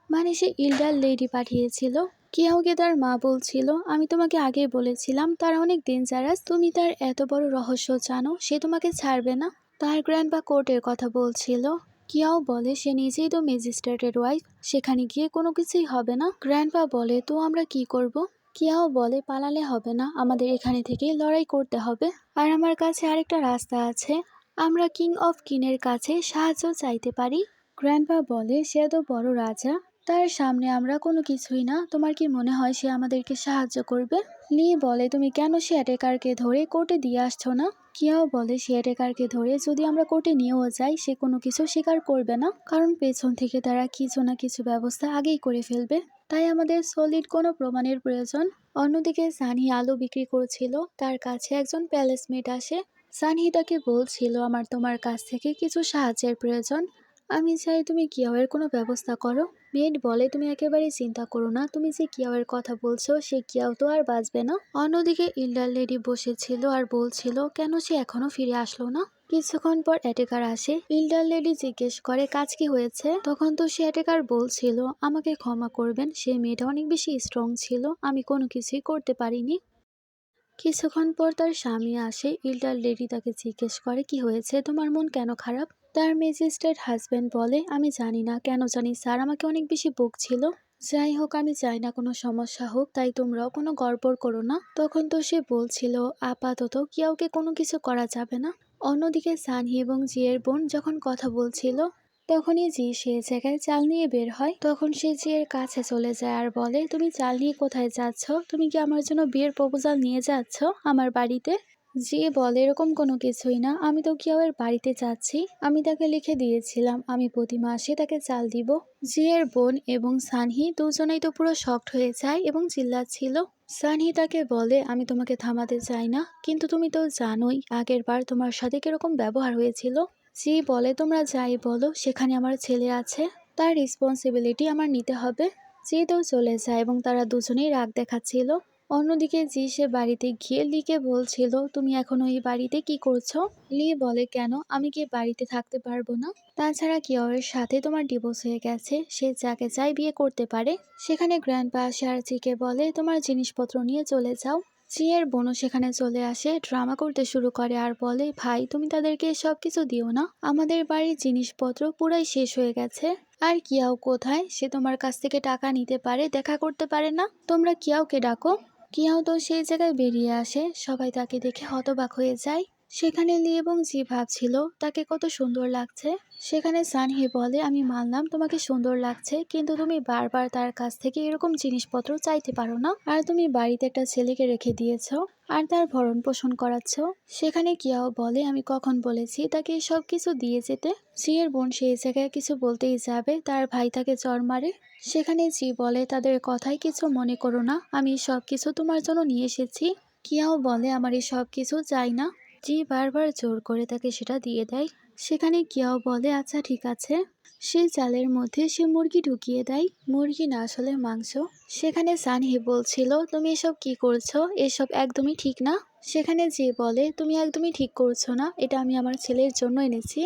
মানে সে ইল্ডার লেডি পাঠিয়েছিল। কিয়াওকে তার মা বলছিল, আমি তোমাকে আগেই বলেছিলাম তারা অনেক ডেঞ্জারাস, তুমি তার এত বড় রহস্য জানো, সে তোমাকে ছাড়বে না। তার গ্র্যান্ডপা কোর্টের কথা বলছিল। কিয়াও বলে, সে নিজেই তো ম্যাজিস্ট্রেটের ওয়াইফ, সেখানে গিয়ে কোনো কিছুই হবে না। গ্র্যান্ডপা বলে, তো আমরা কি করব? কিয়াও বলে, পালালে হবে না, আমাদের এখানে থেকেই লড়াই করতে হবে। আর আমার কাছে আরেকটা রাস্তা আছে, আমরা কিং অফ কিনের কাছে সাহায্য চাইতে পারি। গ্র্যান্ডপা বলে, সে তো বড় রাজা, তার সামনে আমরা কোনো কিছুই না, তোমার কি মনে হয় সে আমাদেরকে সাহায্য করবে? লি বলে, তুমি কেন সে অ্যাটাকারকে ধরে কোর্টে দিয়ে আসছো না? কিয়াও বলে, সে অ্যাটাকারকে ধরে যদি আমরা কোর্টে নিয়েও যাই, সে কোনো কিছু স্বীকার করবে না, কারণ পেছন থেকে তারা কিছু না কিছু ব্যবস্থা আগেই করে ফেলবে, তাই আমাদের সলিড কোনো প্রমাণের প্রয়োজন। অন্যদিকে সানি আলু বিক্রি করছিল, তার কাছে একজন প্যালেসমেট আসে। সানহি তাকে বলছিল, আমার তোমার কাছ থেকে কিছু সাহায্যের প্রয়োজন, আমি চাই তুমি কিয়াওয়ের কোনো ব্যবস্থা করো। মেড বলে, তুমি একেবারেই চিন্তা করো না, তুমি যে কিয়াওয়ের কথা বলছো সে কিয়াও তো আর বাঁচবে না। অন্যদিকে ইল্ডার লেডি বসেছিল আর বলছিল, কেন সে এখনো ফিরে আসলো না। কিছুক্ষণ পর অ্যাটেকার আসে। ইল্ডার লেডি জিজ্ঞেস করে, কাজ কি হয়েছে? তখন তো সে অ্যাটেকার বলছিল, আমাকে ক্ষমা করবেন, সে মেয়েটা অনেক বেশি স্ট্রং ছিল, আমি কোনো কিছুই করতে পারিনি। কিছুক্ষণ পর তার স্বামী আসে। ইল্ডার লেডি তাকে জিজ্ঞেস করে, কি হয়েছে, তোমার মন কেন খারাপ? তার ম্যাজিস্ট্রেট হাজবেন্ড বলে, আমি জানি না, কেন জানি স্যার আমাকে অনেক বেশি বকছিল। যাই হোক, আমি চাই না কোনো সমস্যা হোক, তাই তোমরাও কোনো গড়বড় করো না। তখন তো সে বলছিল, আপাতত কাউকে কোনো কিছু করা যাবে না। অন্যদিকে সানহি এবং জিয়ের বোন যখন কথা বলছিল, তখনই জি সে জায়গায় চাল নিয়ে বের হয়। তখন সে জিয়ের কাছে চলে যায় আর বলে, তুমি চাল নিয়ে কোথায় যাচ্ছ? তুমি কি আমার জন্য বিয়ের প্রপোজাল নিয়ে যাচ্ছ আমার বাড়িতে? জি বলে, এরকম কোনো কিছুই না, আমি তো কিয়াওয়ের বাড়িতে যাচ্ছি, আমি তাকে লিখে দিয়েছিলাম আমি প্রতি মাসে তাকে চাল দিব। জিয়ের বোন এবং সানহি দুজনেই তো পুরো শকড হয়ে যায় এবং চিল্লাচ্ছিল। সানহি তাকে বলে, আমি তোমাকে থামাতে চাই না, কিন্তু তুমি তো জানোই আগের বার তোমার সাথে কিরকম ব্যবহার হয়েছিল। জি বলে, তোমরা যাই বলো, সেখানে আমার ছেলে আছে, তার রেসপন্সিবিলিটি আমার নিতে হবে। জি তো চলে যায় এবং তারা দুজনেই রাগ দেখাচ্ছিল। অন্যদিকে জি সে বাড়িতে গিয়ে লিকে বলছিল, তুমি এখনো এই বাড়িতে কি করছো? লি বলে, কেন, আমি কি বাড়িতে থাকতে পারবো না? তাছাড়া কিয়াওয়ের সাথে তোমার ডিভোর্স হয়ে গেছে, সে যাকে চাই বিয়ে করতে পারে। সেখানে গ্র্যান্ডপা আসে আর জিকে বলে, তোমার জিনিসপত্র নিয়ে চলে যাও। জিয়ের বোনও সেখানে চলে আসে, ড্রামা করতে শুরু করে আর বলে, ভাই তুমি তাদেরকে সবকিছু দিও না, আমাদের বাড়ির জিনিসপত্র পুরাই শেষ হয়ে গেছে। আর কিয়াও কোথায়? সে তোমার কাছ থেকে টাকা নিতে পারে, দেখা করতে পারে না, তোমরা কিয়াওকে ডাকো। কিয়াও তো সেই জায়গায় বেরিয়ে আসে, সবাই তাকে দেখে হতবাক হয়ে যায়। সেখানে লি এবং জি ভাবছিল তাকে কত সুন্দর লাগছে। সেখানে সানহি বলে, আমি মানলাম তোমাকে সুন্দর লাগছে, কিন্তু তুমি বারবার তার কাছ থেকে এরকম জিনিসপত্র চাইতে পারো না। আর তুমি বাড়িতে একটা ছেলেকে রেখে দিয়েছো আর তার ভরণ পোষণ করাচ্ছ। সেখানে কিয়াও বলে, আমি কখন বলেছি তাকে সব কিছু দিয়ে যেতে। জিয়ের বোন সেই জায়গায় কিছু বলতেই যাবে, তার ভাই তাকে চড় মারে। সেখানে জি বলে, তাদের কথায় কিছু মনে করো না, আমি সব কিছু তোমার জন্য নিয়ে এসেছি। কিয়াও বলে, আমার এই সব কিছু চাই না। জি বারবার জোর করে তাকে সেটা দিয়ে দেয়। সেখানে কিয়াও বলে, আচ্ছা ঠিক আছে। সেই চালের মধ্যে সে মুরগি ঢুকিয়ে দেয়, মুরগি না আসলে মাংস। সেখানে সানহি বলছিল, তুমি এসব কি করছো, এসব একদমই ঠিক না। সেখানে যে বলে, তুমি একদমই ঠিক করছো না, এটা আমি আমার ছেলের জন্য এনেছি।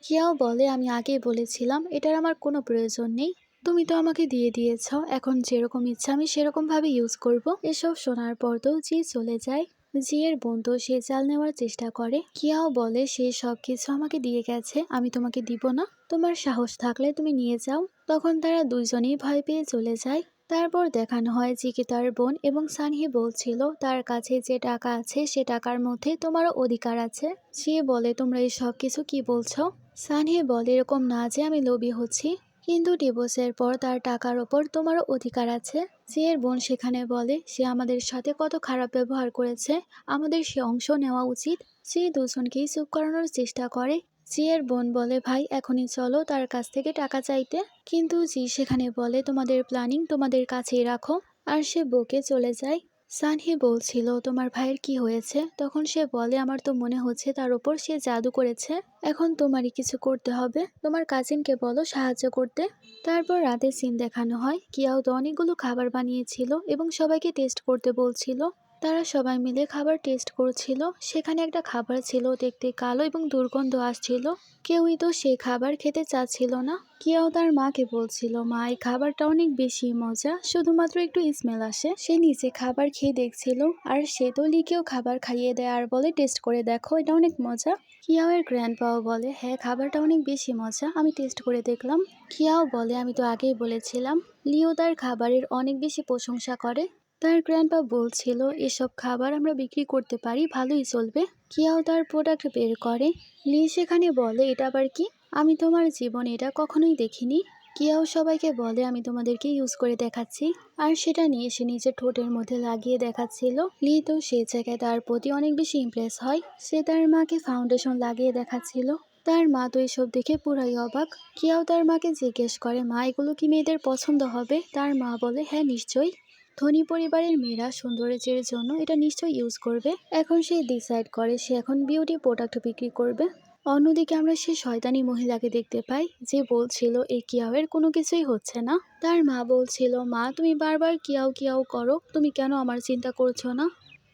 কিয়াও বলে, আমি আগেই বলেছিলাম এটার আমার কোনো প্রয়োজন নেই, তুমি তো আমাকে দিয়ে দিয়েছ, এখন যেরকম ইচ্ছা আমি সেরকম ভাবে ইউজ করব। এসব শোনার পর তো জি চলে যায়। জিয়ের বোন তো সে চাল নেওয়ার চেষ্টা করে। কিয়াও বলে, সে সব কিছু আমাকে দিয়ে গেছে, আমি তোমাকে দিব না, তোমার সাহস থাকলে তুমি নিয়ে যাও। তখন তারা দুইজনেই ভয় পেয়ে চলে যায়। তারপর দেখানো হয় জিকে তার বোন এবং সানহি বলছিল, তার কাছে যে টাকা আছে সে টাকার মধ্যে তোমারও অধিকার আছে। সে বলে, তোমরা এই সব কিছু কি বলছো। সানহি বলে, এরকম না যে আমি লোভী হচ্ছি, কিন্তু ডিভোর্সের পর তার টাকার ওপর তোমারও অধিকার আছে। জিয়ের বোন সেখানে বলে, সে আমাদের সাথে কত খারাপ ব্যবহার করেছে, আমাদের সে অংশ নেওয়া উচিত। সে দুজনকেই চুপ করানোর চেষ্টা করে। জিয়ের বোন বলে, ভাই এখনই চলো তার কাছ থেকে টাকা চাইতে। কিন্তু জি সেখানে বলে, তোমাদের প্ল্যানিং তোমাদের কাছেই রাখো। আর সে বকে চলে যায়। সানহি বলছিল, তোমার ভাইয়ের কি হয়েছে। তখন সে বলে, আমার তো মনে হচ্ছে তার উপর সে জাদু করেছে, এখন তোমারই কিছু করতে হবে, তোমার কাজিনকে বলো সাহায্য করতে। তারপর রাতের সিন দেখানো হয়। কিয়াও তো অনেকগুলো খাবার বানিয়েছিল এবং সবাইকে টেস্ট করতে বলছিল। তারা সবাই মিলে খাবার টেস্ট করছিল। সেখানে একটা খাবার ছিল দেখতে কালো এবং দুর্গন্ধ আসছিল। কেউই তো সেই খাবার খেতে চাচ্ছিল না। কিয়াও তার মাকে বলছিল, মা এই খাবারটা অনেক বেশি মজা, শুধুমাত্র একটু স্মেল আসে। সে নিচে খাবার খেয়ে দেখছিল আর সে তো লিকেও খাবার খাইয়ে দেয় আর বলে, টেস্ট করে দেখো, এটা অনেক মজা। কিয়াও এর গ্র্যান্ডপাও বলে, হ্যাঁ খাবারটা অনেক বেশি মজা, আমি টেস্ট করে দেখলাম। কিয়াও বলে, আমি তো আগেই বলেছিলাম। লিও তার খাবারের অনেক বেশি প্রশংসা করে। তার গ্র্যান্ডপা বলছিল, এসব খাবার আমরা বিক্রি করতে পারি, ভালোই চলবে। কিয়াও তার প্রোডাক্ট বের করে। লি সেখানে বলে, এটা আবার কি, আমি তোমার জীবনে এটা কখনোই দেখিনি। কিয়াও সবাইকে বলে, আমি তোমাদেরকে ইউজ করে দেখাচ্ছি। আর সেটা নিয়ে সে নিজের ঠোঁটের মধ্যে লাগিয়ে দেখাচ্ছিল। লি তো সে জায়গায় তার প্রতি অনেক বেশি ইমপ্রেস হয়। সে তার মাকে ফাউন্ডেশন লাগিয়ে দেখাচ্ছিল। তার মা তো এসব দেখে পুরাই অবাক। কিয়াও তার মাকে জিজ্ঞেস করে, মা এগুলো কি মেয়েদের পছন্দ হবে। তার মা বলে, হ্যাঁ নিশ্চয়ই, ধনী পরিবারের মেয়েরা সৌন্দর্যের জন্য এটা নিশ্চয়ই ইউজ করবে। এখন সে ডিসাইড করে সে এখন বিউটি প্রোডাক্ট বিক্রি করবে। অন্যদিকে আমরা সে শয়তানি মহিলাকে দেখতে পাই, যে বলছিল এই কিয়াওয়ের কোনো কিছুই হচ্ছে না। তার মা বলছিল, মা তুমি বারবার কিয়াও কিয়াও করো, তুমি কেন আমার চিন্তা করছো না।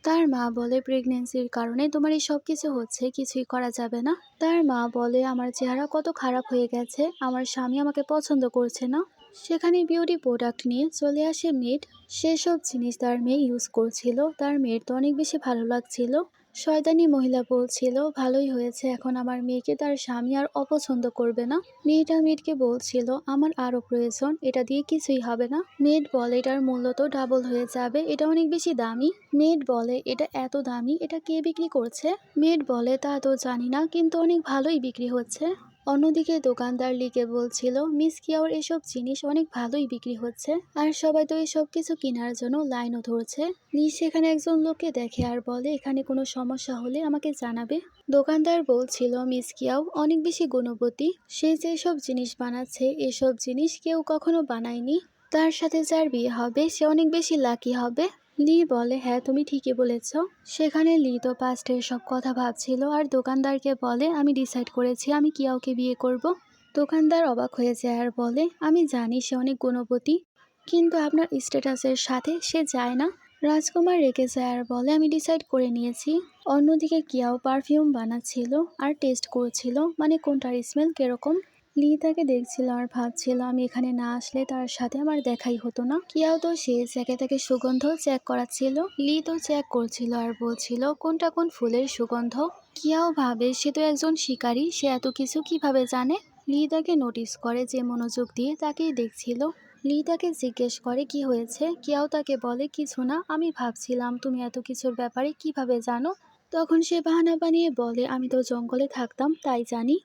তার মা বলে, প্রেগনেন্সির কারণে তোমার এই সব কিছু হচ্ছে, কিছুই করা যাবে না। তার মা বলে, আমার চেহারা কত খারাপ হয়ে গেছে, আমার স্বামী আমাকে পছন্দ করছে না। সেখানে বিউটি প্রোডাক্ট নিয়ে চলে আসে মেড। সেসব জিনিস তার মেয়ে ইউজ করছিল। তার মেয়ের তো অনেক বেশি ভালো লাগছিল। শয়তানি মহিলা বলছিল, ভালোই হয়েছে, এখন আমার মেয়েকে তার স্বামী আর অপছন্দ করবে না। মেয়েটা মেয়েকে বলছিল, আমার আরো প্রয়োজন, এটা দিয়ে কিছুই হবে না। মেড বলে, এটার মূল্য তো ডাবল হয়ে যাবে, এটা অনেক বেশি দামি। মেড বলে, এটা এত দামি, এটা কে বিক্রি করছে। মেড বলে, তা তো জানি না, কিন্তু অনেক ভালোই বিক্রি হচ্ছে। অন্যদিকে দোকানদার লিকে বলছিল, মিস কিয়াওর এসব জিনিস অনেক ভালোই বিক্রি হচ্ছে, আর সবাই তো এসব কিছু কেনার জন্য লাইনও ধরছে। লি সেখানে একজন লোককে দেখে আর বলে, এখানে কোনো সমস্যা হলে আমাকে জানাবে। দোকানদার বলছিল, মিস কিয়াও অনেক বেশি গুণবতী, সে যেসব জিনিস বানাচ্ছে এসব জিনিস কেউ কখনো বানায়নি। তার সাথে যার বিয়ে হবে সে অনেক বেশি লাকি হবে। লি বলে, হ্যাঁ তুমি ঠিকই বলেছ। সেখানে লি তো পাস্টের সব কথা ভাবছিল আর দোকানদারকে বলে, আমি ডিসাইড করেছি আমি কিয়াওকে বিয়ে করব। দোকানদার অবাক হয়ে যায় আর বলে, আমি জানি সে অনেক গুণবতী, কিন্তু আপনার স্ট্যাটাসের সাথে সে যায় না। রাজকুমার রেগে যায় আর বলে, আমি ডিসাইড করে নিয়েছি। অন্যদিকে কিয়াও পারফিউম বানাচ্ছিল আর টেস্ট করছিল, মানে কোনটার স্মেল কিরকম। লি তাকে দেখছিল আর ভাবছিল, আমি এখানে না আসলে তার সাথে আমার দেখাই হতো না। কিয়াও তো সে জায়গা থেকে সুগন্ধ চেক করাচ্ছিল। লি তো চেক করছিল আর বলছিল কোনটা কোন ফুলের সুগন্ধ। কিয়াও ভাবে, সে তো একজন শিকারী, সে এত কিছু কিভাবে জানে। লি তাকে নোটিস করে, যে মনোযোগ দিয়ে তাকেই দেখছিল। লি তাকে জিজ্ঞেস করে, কি হয়েছে। কিয়াও তাকে বলে, কিছু না, আমি ভাবছিলাম তুমি এত কিছুর ব্যাপারে কিভাবে জানো। তখন সে বাহানা বানিয়ে বলে, আমি তো জঙ্গলে থাকতাম তাই জানি।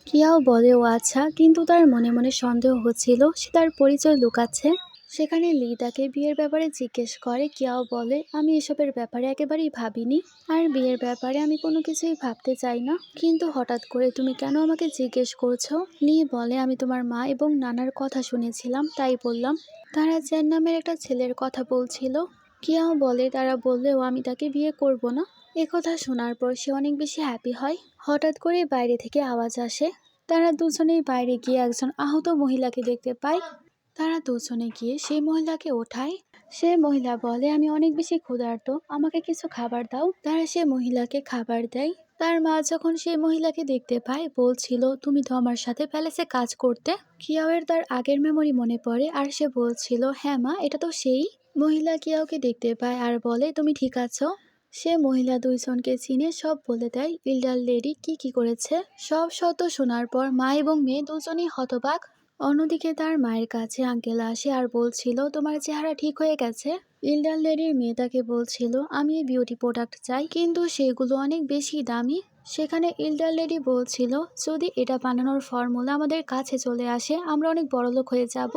কিয়াও বলে, ও আচ্ছা, কিন্তু তার মনে মনে সন্দেহ হচ্ছিল সে তার পরিচয় লুকাচ্ছে। সেখানে লি তাকে বিয়ের ব্যাপারে জিজ্ঞেস করে। কিয়াও বলে, আমি এসবের ব্যাপারে একেবারেই ভাবিনি, আর বিয়ের ব্যাপারে আমি কোনো কিছুই ভাবতে চাই না, কিন্তু হঠাৎ করে তুমি কেন আমাকে জিজ্ঞেস করছো? লি বলে, আমি তোমার মা এবং নানার কথা শুনেছিলাম তাই বললাম। তারা চ্যান নামের একটা ছেলের কথা বলছিল। কিয়াও বলে, তারা বললেও আমি তাকে বিয়ে করব না। একথা শোনার পর সে অনেক বেশি হ্যাপি হয়। হঠাৎ করে বাইরে থেকে আওয়াজ আসে। তারা দুজনেই বাইরে গিয়ে একজন আহত মহিলাকে দেখতে পায়। তারা দুজনে গিয়ে সেই মহিলাকে ওঠায়। সে মহিলা বলে, আমি অনেক বেশি ক্ষুধার্ত, আমাকে কিছু খাবার দাও। তারা সে মহিলাকে খাবার দেয়। তার মা যখন সেই মহিলাকে দেখতে পায় বলছিল, তুমি তো আমার সাথে প্যালেসে কাজ করতে। কিয়াওয়ের তার আগের মেমরি মনে পড়ে আর সে বলছিল, হ্যাঁ মা, এটা তো সেই মহিলা। কিয়াওকে দেখতে পায় আর বলে, তুমি ঠিক আছো? সে মহিলা দুইজনকে চিনে সব বলে দেয় ইল্ডার লেডি কি কি করেছে। সব সত্য শোনার পর মা এবং মেয়ে দুজনেই হতবাক। অন্যদিকে তার মায়ের কাছে আঙ্কেল আসে আর বলছিল, তোমার চেহারা ঠিক হয়ে গেছে। ইল্ডার লেডির মেয়ে তাকে বলছিল, আমি এই বিউটি প্রোডাক্ট চাই, কিন্তু সেগুলো অনেক বেশি দামি। সেখানে ইল্ডার লেডি বলছিল, যদি এটা বানানোর ফর্মুলা আমাদের কাছে চলে আসে আমরা অনেক বড়লোক হয়ে যাব।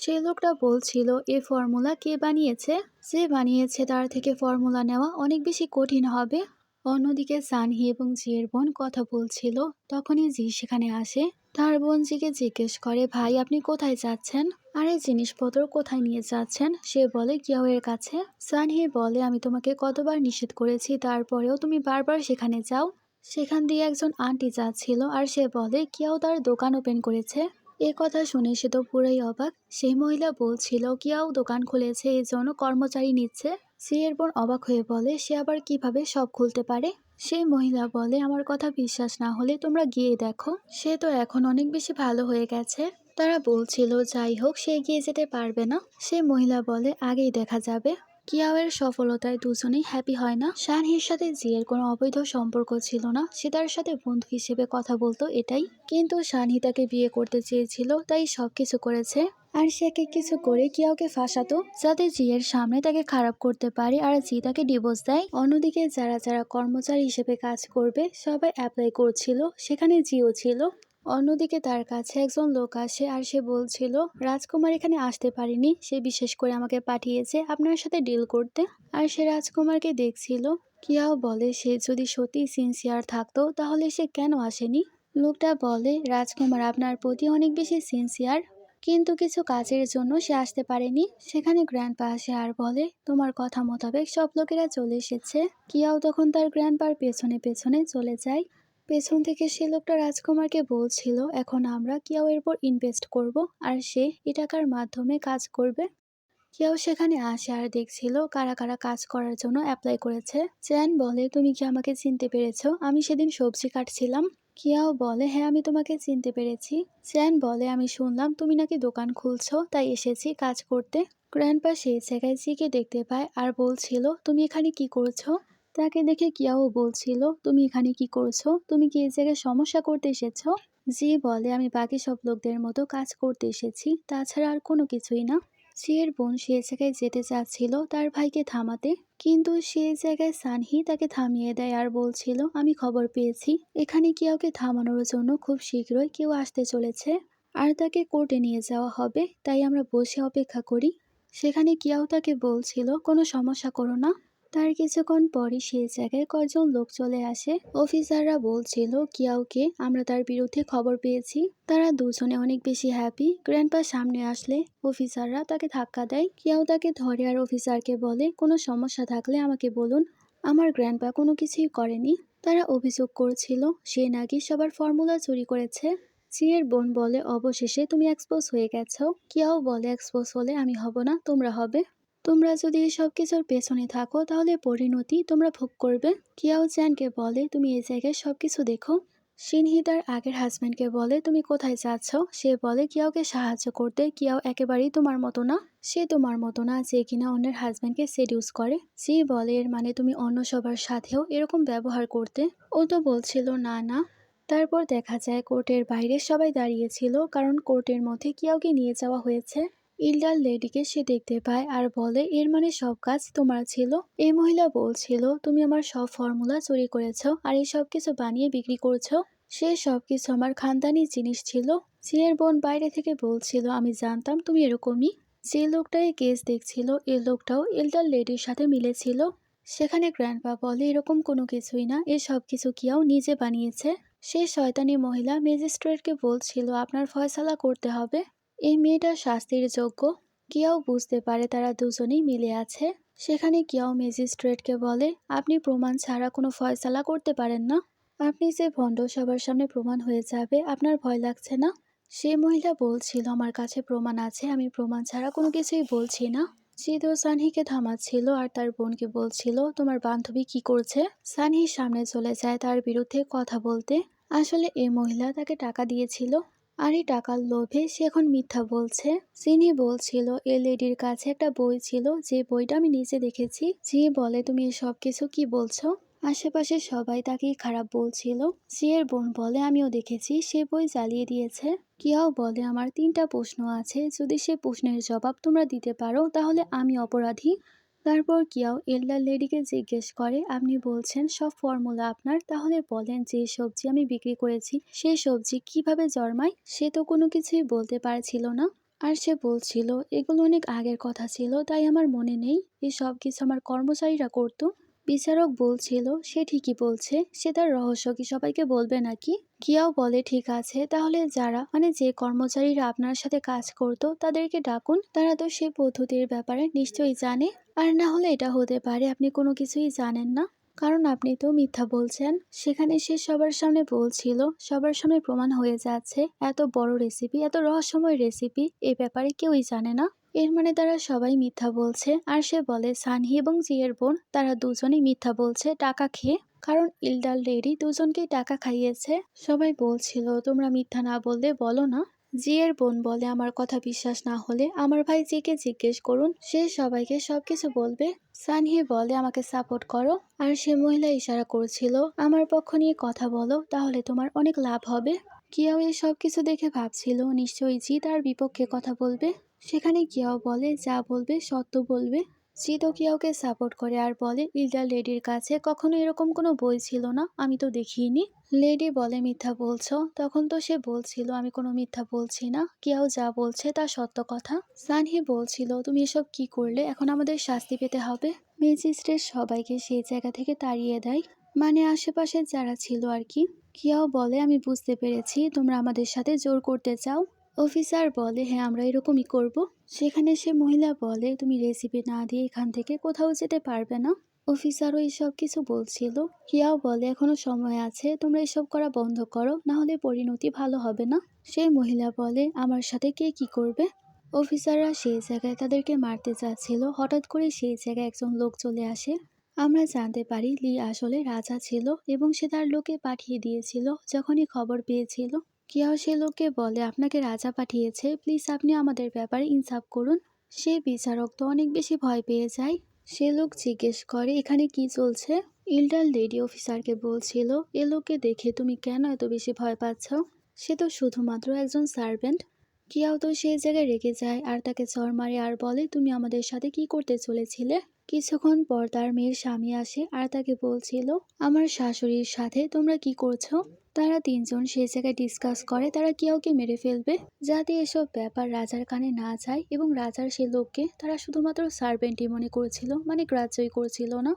সে লোকটা বলছিল, এই ফর্মুলা কে বানিয়েছে? যে বানিয়েছে তার থেকে ফর্মুলা নেওয়া অনেক বেশি কঠিন হবে। অন্যদিকে সানহি এবং জিয়ের বোন কথা বলছিল। তখনই জি সেখানে আসে। তার বোন জিকে জিজ্ঞেস করে, ভাই আপনি কোথায় যাচ্ছেন? আর এই জিনিসপত্র কোথায় নিয়ে যাচ্ছেন? সে বলে, কিয়াওয়ের কাছে। সানহি বলে, আমি তোমাকে কতবার নিষেধ করেছি, তারপরেও তুমি বারবার সেখানে যাও। সেখান দিয়ে একজন আন্টি যাচ্ছিল আর সে বলে, কিয়াও তার দোকান ওপেন করেছে। এ কথা শুনে সে তো পুরোই অবাক। সেই মহিলা বলছিল, কিয়াও দোকান খুলেছে, এই জন্য কর্মচারী নিচ্ছে। সিয়ের বোন অবাক হয়ে বলে, সে আবার কিভাবে সব খুলতে পারে? সেই মহিলা বলে, আমার কথা বিশ্বাস না হলে তোমরা গিয়ে দেখো, সে তো এখন অনেক বেশি ভালো হয়ে গেছে। তারা বলছিল, যাই হোক, সে এগিয়ে যেতে পারবে না। সে মহিলা বলে, আগেই দেখা যাবে। কিয়াওয়ের সফলতায় দুজনেই হ্যাপি হয় না। শানহির সাথে জিয়ের কোনো অবৈধ সম্পর্ক ছিল না, সে তার সাথে বন্ধু হিসেবে কথা বলতো এটাই। কিন্তু শানহি তাকে বিয়ে করতে চেয়েছিল তাই সবকিছু করেছে। আর সে কিছু করে কিয়াওকে ফাঁসাতো, যাতে জিয়ের সামনে তাকে খারাপ করতে পারে আর জি তাকে ডিভোর্স দেয়। অন্যদিকে যারা যারা কর্মচারী হিসেবে কাজ করবে সবাই অ্যাপ্লাই করছিল, সেখানে জিও ছিল। অন্যদিকে তার কাছে একজন লোক আসে আর সে বলছিল, রাজকুমার এখানে আসতে পারেনি, সে বিশেষ করে আমাকে পাঠিয়েছে আপনার সাথে ডিল করতে। আর সে রাজকুমারকে দেখছিল। কিয়াও বলে, সে যদি সত্যি সিনসিয়ার থাকতো তাহলে সে কেন আসেনি? লোকটা বলে, রাজকুমার আপনার প্রতি অনেক বেশি সিনসিয়ার, কিন্তু কিছু কাজের জন্য সে আসতে পারেনি। সেখানে গ্র্যান্ডপা আসে আর বলে, তোমার কথা মোতাবেক সব লোকেরা চলে এসেছে। কিয়াও তখন তার গ্র্যান্ডপার পেছনে পেছনে চলে যায়। পেছন থেকে সে লোকটা রাজকুমারকে বলছিল, এখন আমরা কিয়াওয়ের উপর ইনভেস্ট করব আর সে এ টাকার মাধ্যমে কাজ করবে। কিয়াও সেখানে আসে আর দেখছিল কারা কারা কাজ করার জন্য অ্যাপ্লাই করেছে। চ্যান বলে, তুমি কি আমাকে চিনতে পেরেছো? আমি সেদিন সবজি কাটছিলাম। কিয়াও বলে, হ্যাঁ আমি তোমাকে চিনতে পেরেছি। চ্যান বলে, আমি শুনলাম তুমি নাকি দোকান খুলছো, তাই এসেছি কাজ করতে। গ্র্যান্ডপা সেই জায়গায় জিকে দেখতে পায় আর বলছিল, তুমি এখানে কি করছো? তাকে দেখে কিয়াও বলছিল, তুমি এখানে কি করছো? তুমি কি এই জায়গায় সমস্যা করতে এসেছো? জি বলে, আমি বাকি সব লোকদের মতো কাজ করতে এসেছি, তাছাড়া আর কোনো কিছুই না। জিয়ের বোন সে জায়গায় যেতে চাচ্ছিল তার ভাইকে থামাতে, কিন্তু সে জায়গায় সানহি তাকে থামিয়ে দেয় আর বলছিল, আমি খবর পেয়েছি এখানে কিয়াওকে থামানোর জন্য খুব শীঘ্রই কেউ আসতে চলেছে আর তাকে কোর্টে নিয়ে যাওয়া হবে, তাই আমরা বসে অপেক্ষা করি। সেখানে কিয়াও তাকে বলছিল, কোনো সমস্যা করো না। তার কিছুক্ষণ পরই সেই জায়গায় কয়েকজন লোক চলে আসে। অফিসাররা বলছিল, কিয়াওকে আমরা তার বিরুদ্ধে খবর পেয়েছি। তারা দুজনে অনেক বেশি হ্যাপি। গ্র্যান্ডপা সামনে আসলে অফিসাররা তাকে ধাক্কা দেয়। কিয়াও তাকে ধরে আর অফিসারকে বলে, কোনো সমস্যা থাকলে আমাকে বলুন, আমার গ্র্যান্ডপা কোনো কিছুই করেনি। তারা অভিযোগ করছিল সে নাকি সবার ফর্মুলা চুরি করেছে। জিয়ের বোন বলে, অবশেষে তুমি এক্সপোজ হয়ে গেছো। কিয়াও বলে, এক্সপোজ হলে আমি হব না, তোমরা হবে। তোমরা যদি সব কিছুর পেছনে থাকো তাহলে পরিণতি তোমরা ভোগ করবে। কিয়াও চ্যানকে বলে, তুমি এই জায়গায় সবকিছু দেখো। সিনহি তার আগের হাজব্যান্ডকে বলে, তুমি কোথায় যাচ্ছ? সে বলে, কিয়াওকে সাহায্য করতে। কিয়াও একেবারেই তোমার মতো না, সে তোমার মতো না যে কিনা অন্যের হাজব্যান্ডকে সেডিউস করে। জি বলে, এর মানে তুমি অন্য সবার সাথেও এরকম ব্যবহার করতে? ও তো বলছিল না না। তারপর দেখা যায় কোর্টের বাইরে সবাই দাঁড়িয়েছিল, কারণ কোর্টের মধ্যে কিয়াওকে নিয়ে যাওয়া হয়েছে। ইল্ডার লেডিকে সে দেখতে পায় আর বলে, এর মানে সব কাজ তোমার ছিল। এই মহিলা বলছিল, তুমি আমার সব ফর্মুলা চুরি করেছো আর এই সব কিছু বানিয়ে বিক্রি করছো। সে সবকিছু আমার খানদানি জিনিস ছিল। জিয়ের বোন বাইরে থেকে বলছিল, আমি জানতাম তুমি এরকমই। যে লোকটা এই কেস দেখছিল, এই লোকটাও এল্ডার লেডির সাথে মিলেছিল। সেখানে গ্র্যান্ডপা বলে, এরকম কোনো কিছুই না, এ সব কিছু কিয়াও নিজে বানিয়েছে। সেই শয়তানি মহিলা ম্যাজিস্ট্রেটকে বলছিল, আপনার ফয়সালা করতে হবে, এই মেয়েটা শাস্তির যোগ্য। কিয়াও বুঝতে পারে তারা দুজনেই মিলে আছে। সেখানে কিয়াও ম্যাজিস্ট্রেটকে বলে, আপনি প্রমাণ ছাড়া কোনো ফয়সালা করতে পারেন না। আপনি যে ভণ্ড সবার সামনে প্রমাণ হয়ে যাবে, আপনার ভয় লাগছে না? সে মহিলা বলছিল, আমার কাছে প্রমাণ আছে, আমি প্রমাণ ছাড়া কোনো কিছুই বলছি না। জিদো সানহিকে থামাচ্ছিল আর তার বোনকে বলছিল, তোমার বান্ধবী কি করছে? সানহি সামনে চলে যায় তার বিরুদ্ধে কথা বলতে। আসলে এই মহিলা তাকে টাকা দিয়েছিল আর এই টাকার লোভে সে এখন মিথ্যা বলছে। সিনি বলছিল, এই লেডির কাছে একটা বই ছিল, যে বইটা আমি নিজে দেখেছি। জি বলে, তুমি এসব কিছু কি বলছো? আশেপাশে সবাই তাকেই খারাপ বলছিল। জিয়ের বোন বলে, আমিও দেখেছি, সে বই জ্বালিয়ে দিয়েছে। কিয়াও বলে, আমার 3টা প্রশ্ন আছে, যদি সে প্রশ্নের জবাব তোমরা দিতে পারো তাহলে আমি অপরাধী। তারপর কিয়াও এল্ডার লেডিকে জিজ্ঞেস করে, আপনি বলছেন সব ফর্মুলা আপনার, তাহলে বলেন যে সবজি আমি বিক্রি করেছি সেই সবজি কিভাবে জন্মায়? সে তো কোনো কিছুই বলতে পারছিল না। আর সে বলছিল, এগুলো অনেক আগের কথা ছিল, তাই আমার মনে নেই, এই সব কিছু আমার কর্মচারীরা করতো। বিচারক বলছিল, সে ঠিকই বলছে, সে তার রহস্য কি সবাইকে বলবে নাকি? কিয়াও বলে, ঠিক আছে, তাহলে যারা যে কর্মচারীরা আপনার সাথে কাজ করতো তাদেরকে ডাকুন, তারা তো সেই পদ্ধতির ব্যাপারে নিশ্চয়ই জানে। আর না হলে এটা হতে পারে আপনি কোনো কিছুই জানেন না, কারণ আপনি তো মিথ্যা বলছেন। সেখানে সে সবার সামনে বলছিল, সবার সামনে প্রমাণ হয়ে যাচ্ছে, এত বড় রেসিপি, এত রহস্যময় রেসিপি, এই ব্যাপারে কেউই জানে না। এর মানে তারা সবাই মিথ্যা বলছে। আর সে বলে, সানহি এবং জিয়ের বোন তারা দুজনেই মিথ্যা বলছে টাকা খেয়ে, কারণ ইল্ডার লেডি দুজনকেই টাকা খাইয়েছে। সবাই বলছিল, তোমরা মিথ্যা না বললে বলো না। জিয়ের বোন বলে, আমার কথা বিশ্বাস না হলে আমার ভাই জিকে জিজ্ঞেস করুন, সে সবাইকে সবকিছু বলবে। সানহি বলে, আমাকে সাপোর্ট করো। আর সে মহিলা ইশারা করছিল, আমার পক্ষ নিয়ে কথা বলো, তাহলে তোমার অনেক লাভ হবে। কিয়াও এই সব কিছু দেখে ভাবছিল, নিশ্চয়ই জি তার বিপক্ষে কথা বলবে। সেখানে কিয়াও বলে, যা বলবে সত্য বলবে। জিতো কিয়াওকে সাপোর্ট করে আর বলে, ইল্ডার লেডির কাছে কখনো এরকম কোনো বই ছিল না, আমি তো দেখিনি। লেডি বলে, মিথ্যা বলছো? তখন তো সে বলছিল, আমি কোনো মিথ্যা বলছি না, কিয়াও যা বলছে তা সত্য কথা। সানহি বলছিল, তুমি এসব কি করলে, এখন আমাদের শাস্তি পেতে হবে। ম্যাজিস্ট্রেট সবাইকে সেই জায়গা থেকে তাড়িয়ে দেয়, আশেপাশে যারা ছিল আর কি। কিয়াও বলে, আমি বুঝতে পেরেছি, তোমরা আমাদের সাথে জোর করতে চাও। অফিসার বলে, হ্যাঁ আমরা এরকমই করব। সেখানে সে মহিলা বলে, তুমি রেসিপি না দিয়ে এখান থেকে কোথাও যেতে পারবে না। অফিসারও এইসব কিছু বলছিল। কিয়াও বলে, এখনো সময় আছে, তোমরা এসব করা বন্ধ করো, না হলে পরিণতি ভালো হবে না। সেই মহিলা বলে, আমার সাথে কে কি করবে? অফিসাররা সেই জায়গায় তাদেরকে মারতে যাচ্ছিল, হঠাৎ করে সেই জায়গায় একজন লোক চলে আসে। আমরা জানতে পারি লি আসলে রাজা ছিল এবং সে তার লোকে পাঠিয়ে দিয়েছিল যখনই খবর পেয়েছিল। কিয়াও সে লোককে বলে, আপনাকে রাজা পাঠিয়েছে, প্লিজ আপনি আমাদের ব্যাপারে ইনসাফ করুন। সে বিচারক তো অনেক বেশি ভয় পেয়ে যায়। সে লোক জিজ্ঞেস করে, এখানে কি চলছে? ইল্ডার লেডি অফিসারকে বলছিল, এ লোককে দেখে তুমি কেন এত বেশি ভয় পাচ্ছ? সে তো শুধুমাত্র একজন সার্ভেন্ট। কিয়াও তো সেই জায়গায় রেগে যায় আর তাকে চড় মারে আর বলে, তুমি আমাদের সাথে কি করতে চলেছিলে? কিছুক্ষণ পর তার মেয়ের স্বামী আসে আর তাকে বলছিল, আমার শাশুড়ির সাথে তোমরা কি করছো? তারা তিনজন সেই জায়গায় ডিসকাস করে তারা কিয়াওকে মেরে ফেলবে, যাতে এসব ব্যাপার রাজার কানে না যায়। এবং রাজার সে লোককে তারা শুধুমাত্র সার্ভেন্টই মনে করেছিল, গ্রাহ্যই করছিল না।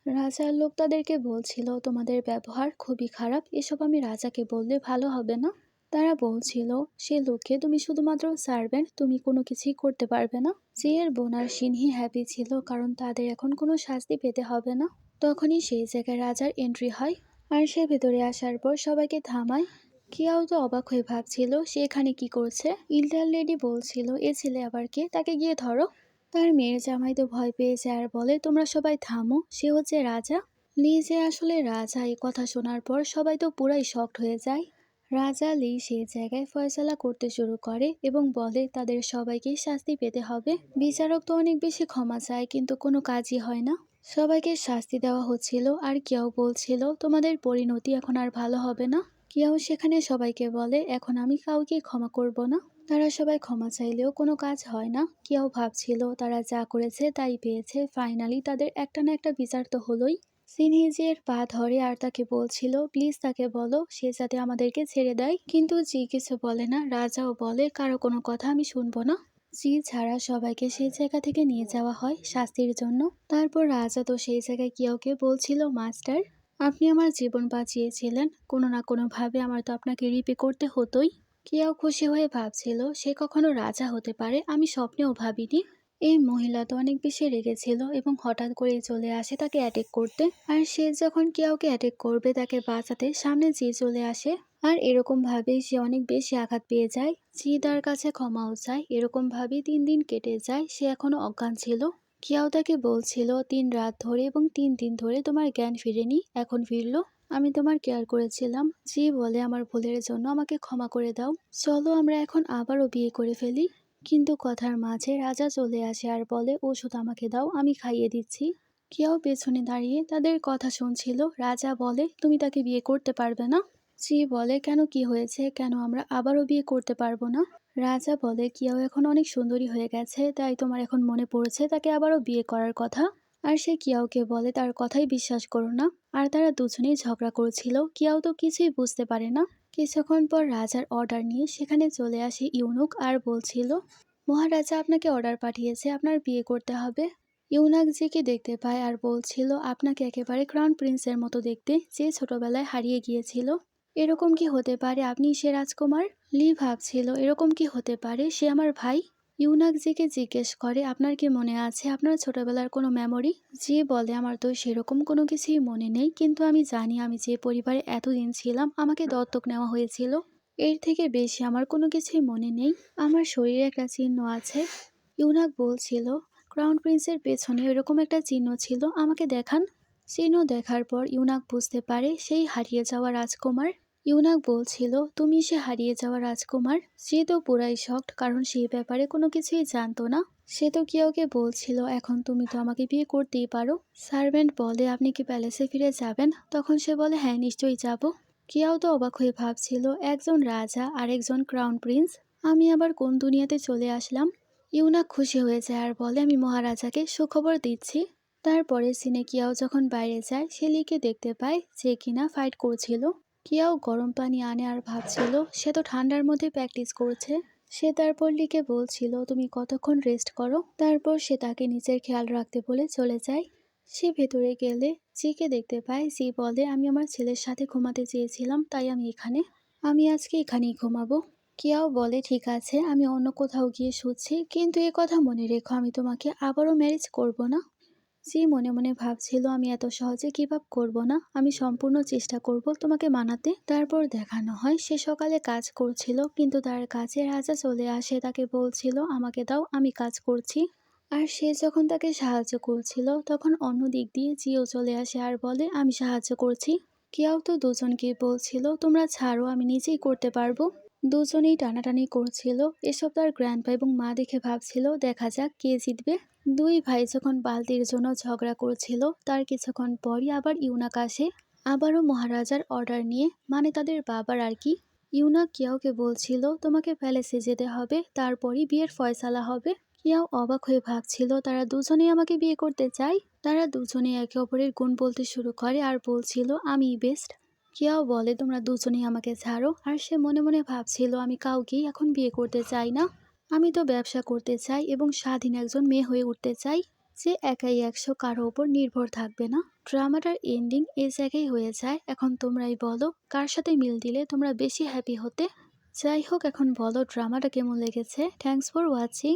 রাজার লোক তাদেরকে বলছিল, তোমাদের ব্যবহার খুবই খারাপ, এসব আমি রাজাকে বললে ভালো হবে না। তারা বলছিল, সে লোককে তুমি শুধুমাত্র সার্ভেন্ট, তুমি কোনো কিছুই করতে পারবে না। জিয়ের বোন আর সিনহি হ্যাপি ছিল, কারণ তাদের এখন কোনো শাস্তি পেতে হবে না। তখনই সেই জায়গায় রাজার এন্ট্রি হয় আর সে ভেতরে আসার পর সবাইকে থামায়। কিয়াও তো অবাক হয়ে ভাবছিল, সে এখানে কি করছে। ইল্ডার লেডি বলছিল, এ ছেলে আবার কে, তাকে গিয়ে ধরো। তার মেয়ের জামাই তো ভয় পেয়েছে আর বলে, তোমরা সবাই থামো, সে হচ্ছে রাজা। লি যে আসলে রাজা, এই কথা শোনার পর সবাই তো পুরাই শকড হয়ে যায়। রাজা লি সেই জায়গায় ফয়সালা করতে শুরু করে এবং বলে, তাদের সবাইকে শাস্তি পেতে হবে। বিচারক তো অনেক বেশি ক্ষমা চায়, কিন্তু কোনো কাজই হয় না। সবাইকে শাস্তি দেওয়া হচ্ছিল আর কেউ বলছিল, তোমাদের পরিণতি এখন আর ভালো হবে না। কিয়াও সেখানে সবাইকে বলে এখন আমি কাউকে ক্ষমা করব না। তারা সবাই ক্ষমা চাইলেও কোনো কাজ হয় না। কিয়াও ভাবছিল তারা যা করেছে তাই পেয়েছে, ফাইনালি তাদের একটা না একটা বিচার তো হলোই। সিনহিজির পা ধরে আর তাকে বলছিল প্লিজ তাকে বলো সে যাতে আমাদেরকে ছেড়ে দেয়, কিন্তু জি কিছু বলে না। রাজাও বলে কারো কোনো কথা আমি শুনবো না। জি ছাড়া সবাইকে সেই জায়গা থেকে নিয়ে যাওয়া হয় শাস্তির জন্য। তারপর রাজা তো সেই জায়গায় কিয়াওকে বলছিল মাস্টার, আপনি আমার জীবন বাঁচিয়েছিলেন, কোনো না কোনোভাবে আমার তো আপনাকে রিপে করতে হতোই। কিয়াও খুশি হয়ে ভাবছিল সে কখনো রাজা হতে পারে, আমি স্বপ্নেও ভাবিনি। এই মহিলা তো অনেক বেশি রেগেছিল এবং হঠাৎ করেই চলে আসে তাকে অ্যাটেক করতে। আর সে যখন কিয়াওকে অ্যাটেক করবে তাকে বাঁচাতে, সামনে জি চলে আসে। আর এরকম ভাবেই সে অনেক বেশি আঘাত পেয়ে যায়। জি তার কাছে ক্ষমাও চায়। এরকম ভাবেই 3 দিন কেটে যায়, সে এখনো অজ্ঞান ছিল। কিয়াও তাকে বলছিল 3 রাত ধরে এবং 3 দিন ধরে তোমার জ্ঞান ফিরেনি, এখন ফিরলো। আমি তোমার কেয়ার করেছিলাম। জি বলে আমার ভুলের জন্য আমাকে ক্ষমা করে দাও, চলো আমরা এখন আবারও বিয়ে করে ফেলি। কিন্তু কথার মাঝে রাজা চলে আসে আর বলে ওষুধ আমাকে দাও, আমি খাইয়ে দিচ্ছি। কেউ পেছনে দাঁড়িয়ে তাদের কথা শুনছিল। রাজা বলে তুমি তাকে বিয়ে করতে পারবে না। জি বলে কেন, কি হয়েছে, কেন আমরা আবারও বিয়ে করতে পারবো না? রাজা বলে কিয়াও এখন অনেক সুন্দরী হয়ে গেছে, তাই তোমার এখন মনে পড়েছে তাকে আবারও বিয়ে করার কথা। আর সে কিয়াওকে বলে তার কথাই বিশ্বাস করো না। আর তারা দুজনেই ঝগড়া করছিল, কিয়াও তো কিছুই বুঝতে পারে না। কিছুক্ষণ পর রাজার অর্ডার নিয়ে সেখানে চলে আসে ইউনুক আর বলছিল মহারাজা আপনাকে অর্ডার পাঠিয়েছে, আপনার বিয়ে করতে হবে। ইউনাক জিকে দেখতে পায় আর বলছিল আপনাকে একেবারে ক্রাউন প্রিন্সের মতো দেখতে, যে ছোটবেলায় হারিয়ে গিয়েছিল। এরকম কি হতে পারে আপনি সে রাজকুমার? লি ভাবছিল এরকম কি হতে পারে, সে আমার ভাই। ইউনাক জিকে জিজ্ঞেস করে আপনার কি মনে আছে আপনার ছোটবেলার কোনো মেমোরি? জি বলে আমার তো সেরকম কোনো কিছুই মনে নেই, কিন্তু আমি জানি আমি যে পরিবারে এতদিন ছিলাম আমাকে দত্তক নেওয়া হয়েছিল। এর থেকে বেশি আমার কোনো কিছুই মনে নেই। আমার শরীরে একটা চিহ্ন আছে। ইউনাক বলছিল ক্রাউন প্রিন্সের পেছনে এরকম একটা চিহ্ন ছিল, আমাকে দেখান। চিহ্ন দেখার পর ইউনাক বুঝতে পারে সেই হারিয়ে যাওয়া রাজকুমার। ইউনাক বলছিল তুমি সে হারিয়ে যাওয়া রাজকুমার? সে তো পুরাই শকড, কারণ সেই ব্যাপারে কোনো কিছুই জানতো না। সে তো কিয়াওকে বলছিল এখন তুমি তো আমাকে বিয়ে করতেই পারো। সার্ভেন্ট বলে আপনি কি প্যালেসে ফিরে যাবেন? তখন সে বলে হ্যাঁ নিশ্চয়ই যাব। কিয়াও তো অবাক হয়ে ভাবছিল একজন রাজা আর একজন ক্রাউন প্রিন্স, আমি আবার কোন দুনিয়াতে চলে আসলাম। ইউনাক খুশি হয়ে যায় আর বলে আমি মহারাজাকে সুখবর দিচ্ছি। তারপরে সিনে কিয়াও যখন বাইরে যায় সে লিকে দেখতে পায় যে কিনা ফাইট করছিল। কিয়াও গরম পানি আনে আর ভাবছিল সে তো ঠান্ডার মধ্যে প্র্যাকটিস করছে। সে তারপর লিকে বলছিল তুমি কতক্ষণ রেস্ট করো, তারপর সে তাকে নিজের খেয়াল রাখতে বলে চলে যায়। সে ভেতরে গেলে জিকে দেখতে পায়। জি বলে আমি আমার ছেলের সাথে ঘুমাতে চেয়েছিলাম, তাই আমি আজকে এখানেই ঘুমাবো। কিয়াও বলে ঠিক আছে আমি অন্য কোথাও গিয়ে শুচ্ছি, কিন্তু এ কথা মনে রেখো আমি তোমাকে আবারও ম্যারেজ করব না। জি মনে মনে ভাবছিল আমি এত সহজে গিভ আপ করব না, আমি সম্পূর্ণ চেষ্টা করব তোমাকে মানাতে। তারপর দেখানো হয় সে সকালে কাজ করছিল, কিন্তু তার কাছে রাজা চলে আসে, তাকে বলছিল আমাকে দাও আমি কাজ করছি। আর সে যখন তাকে সাহায্য করছিল তখন অন্য দিক দিয়ে জিও চলে আসে আর বলে আমি সাহায্য করছি। কেউ তো দুজনকে বলছিল তোমরা ছাড়ো আমি নিজেই করতে পারবো। দুজনেই টানাটানি করছিল। এসব তার গ্র্যান্ডপা এবং মা দেখে ভাবছিল দেখা যাক কে জিতবে। দুই ভাই যখন বালতির জন্য ঝগড়া করছিল তার কিছুক্ষণ পরই আবার ইউনাক আসে, আবারও মহারাজার অর্ডার নিয়ে, মানে তাদের বাবার আর কি। ইউনাক কিয়াওকে বলছিল তোমাকে প্যালেসে যেতে হবে, তারপরই বিয়ের ফয়সালা হবে। কিয়াও অবাক হয়ে ভাবছিল তারা দুজনেই আমাকে বিয়ে করতে চায়। তারা দুজনেই একে অপরের গুণ বলতে শুরু করে আর বলছিল আমি বেস্ট। কিয়াও বলে তোমরা দুজনেই আমাকে ছাড়ো। আর সে মনে মনে ভাবছিল আমি কাউকেই এখন বিয়ে করতে চাই না, আমি তো ব্যবসা করতে চাই এবং স্বাধীন একজন মেয়ে হয়ে উঠতে চাই, যে একাই 100 কারো ওপর নির্ভর থাকবে না। ড্রামাটার এন্ডিং এই জায়গায় হয়ে যায়। এখন তোমরাই বলো কার সাথে মিল দিলে তোমরা বেশি হ্যাপি হতে। যাই হোক এখন বলো ড্রামাটা কেমন লেগেছে। Thanks for watching.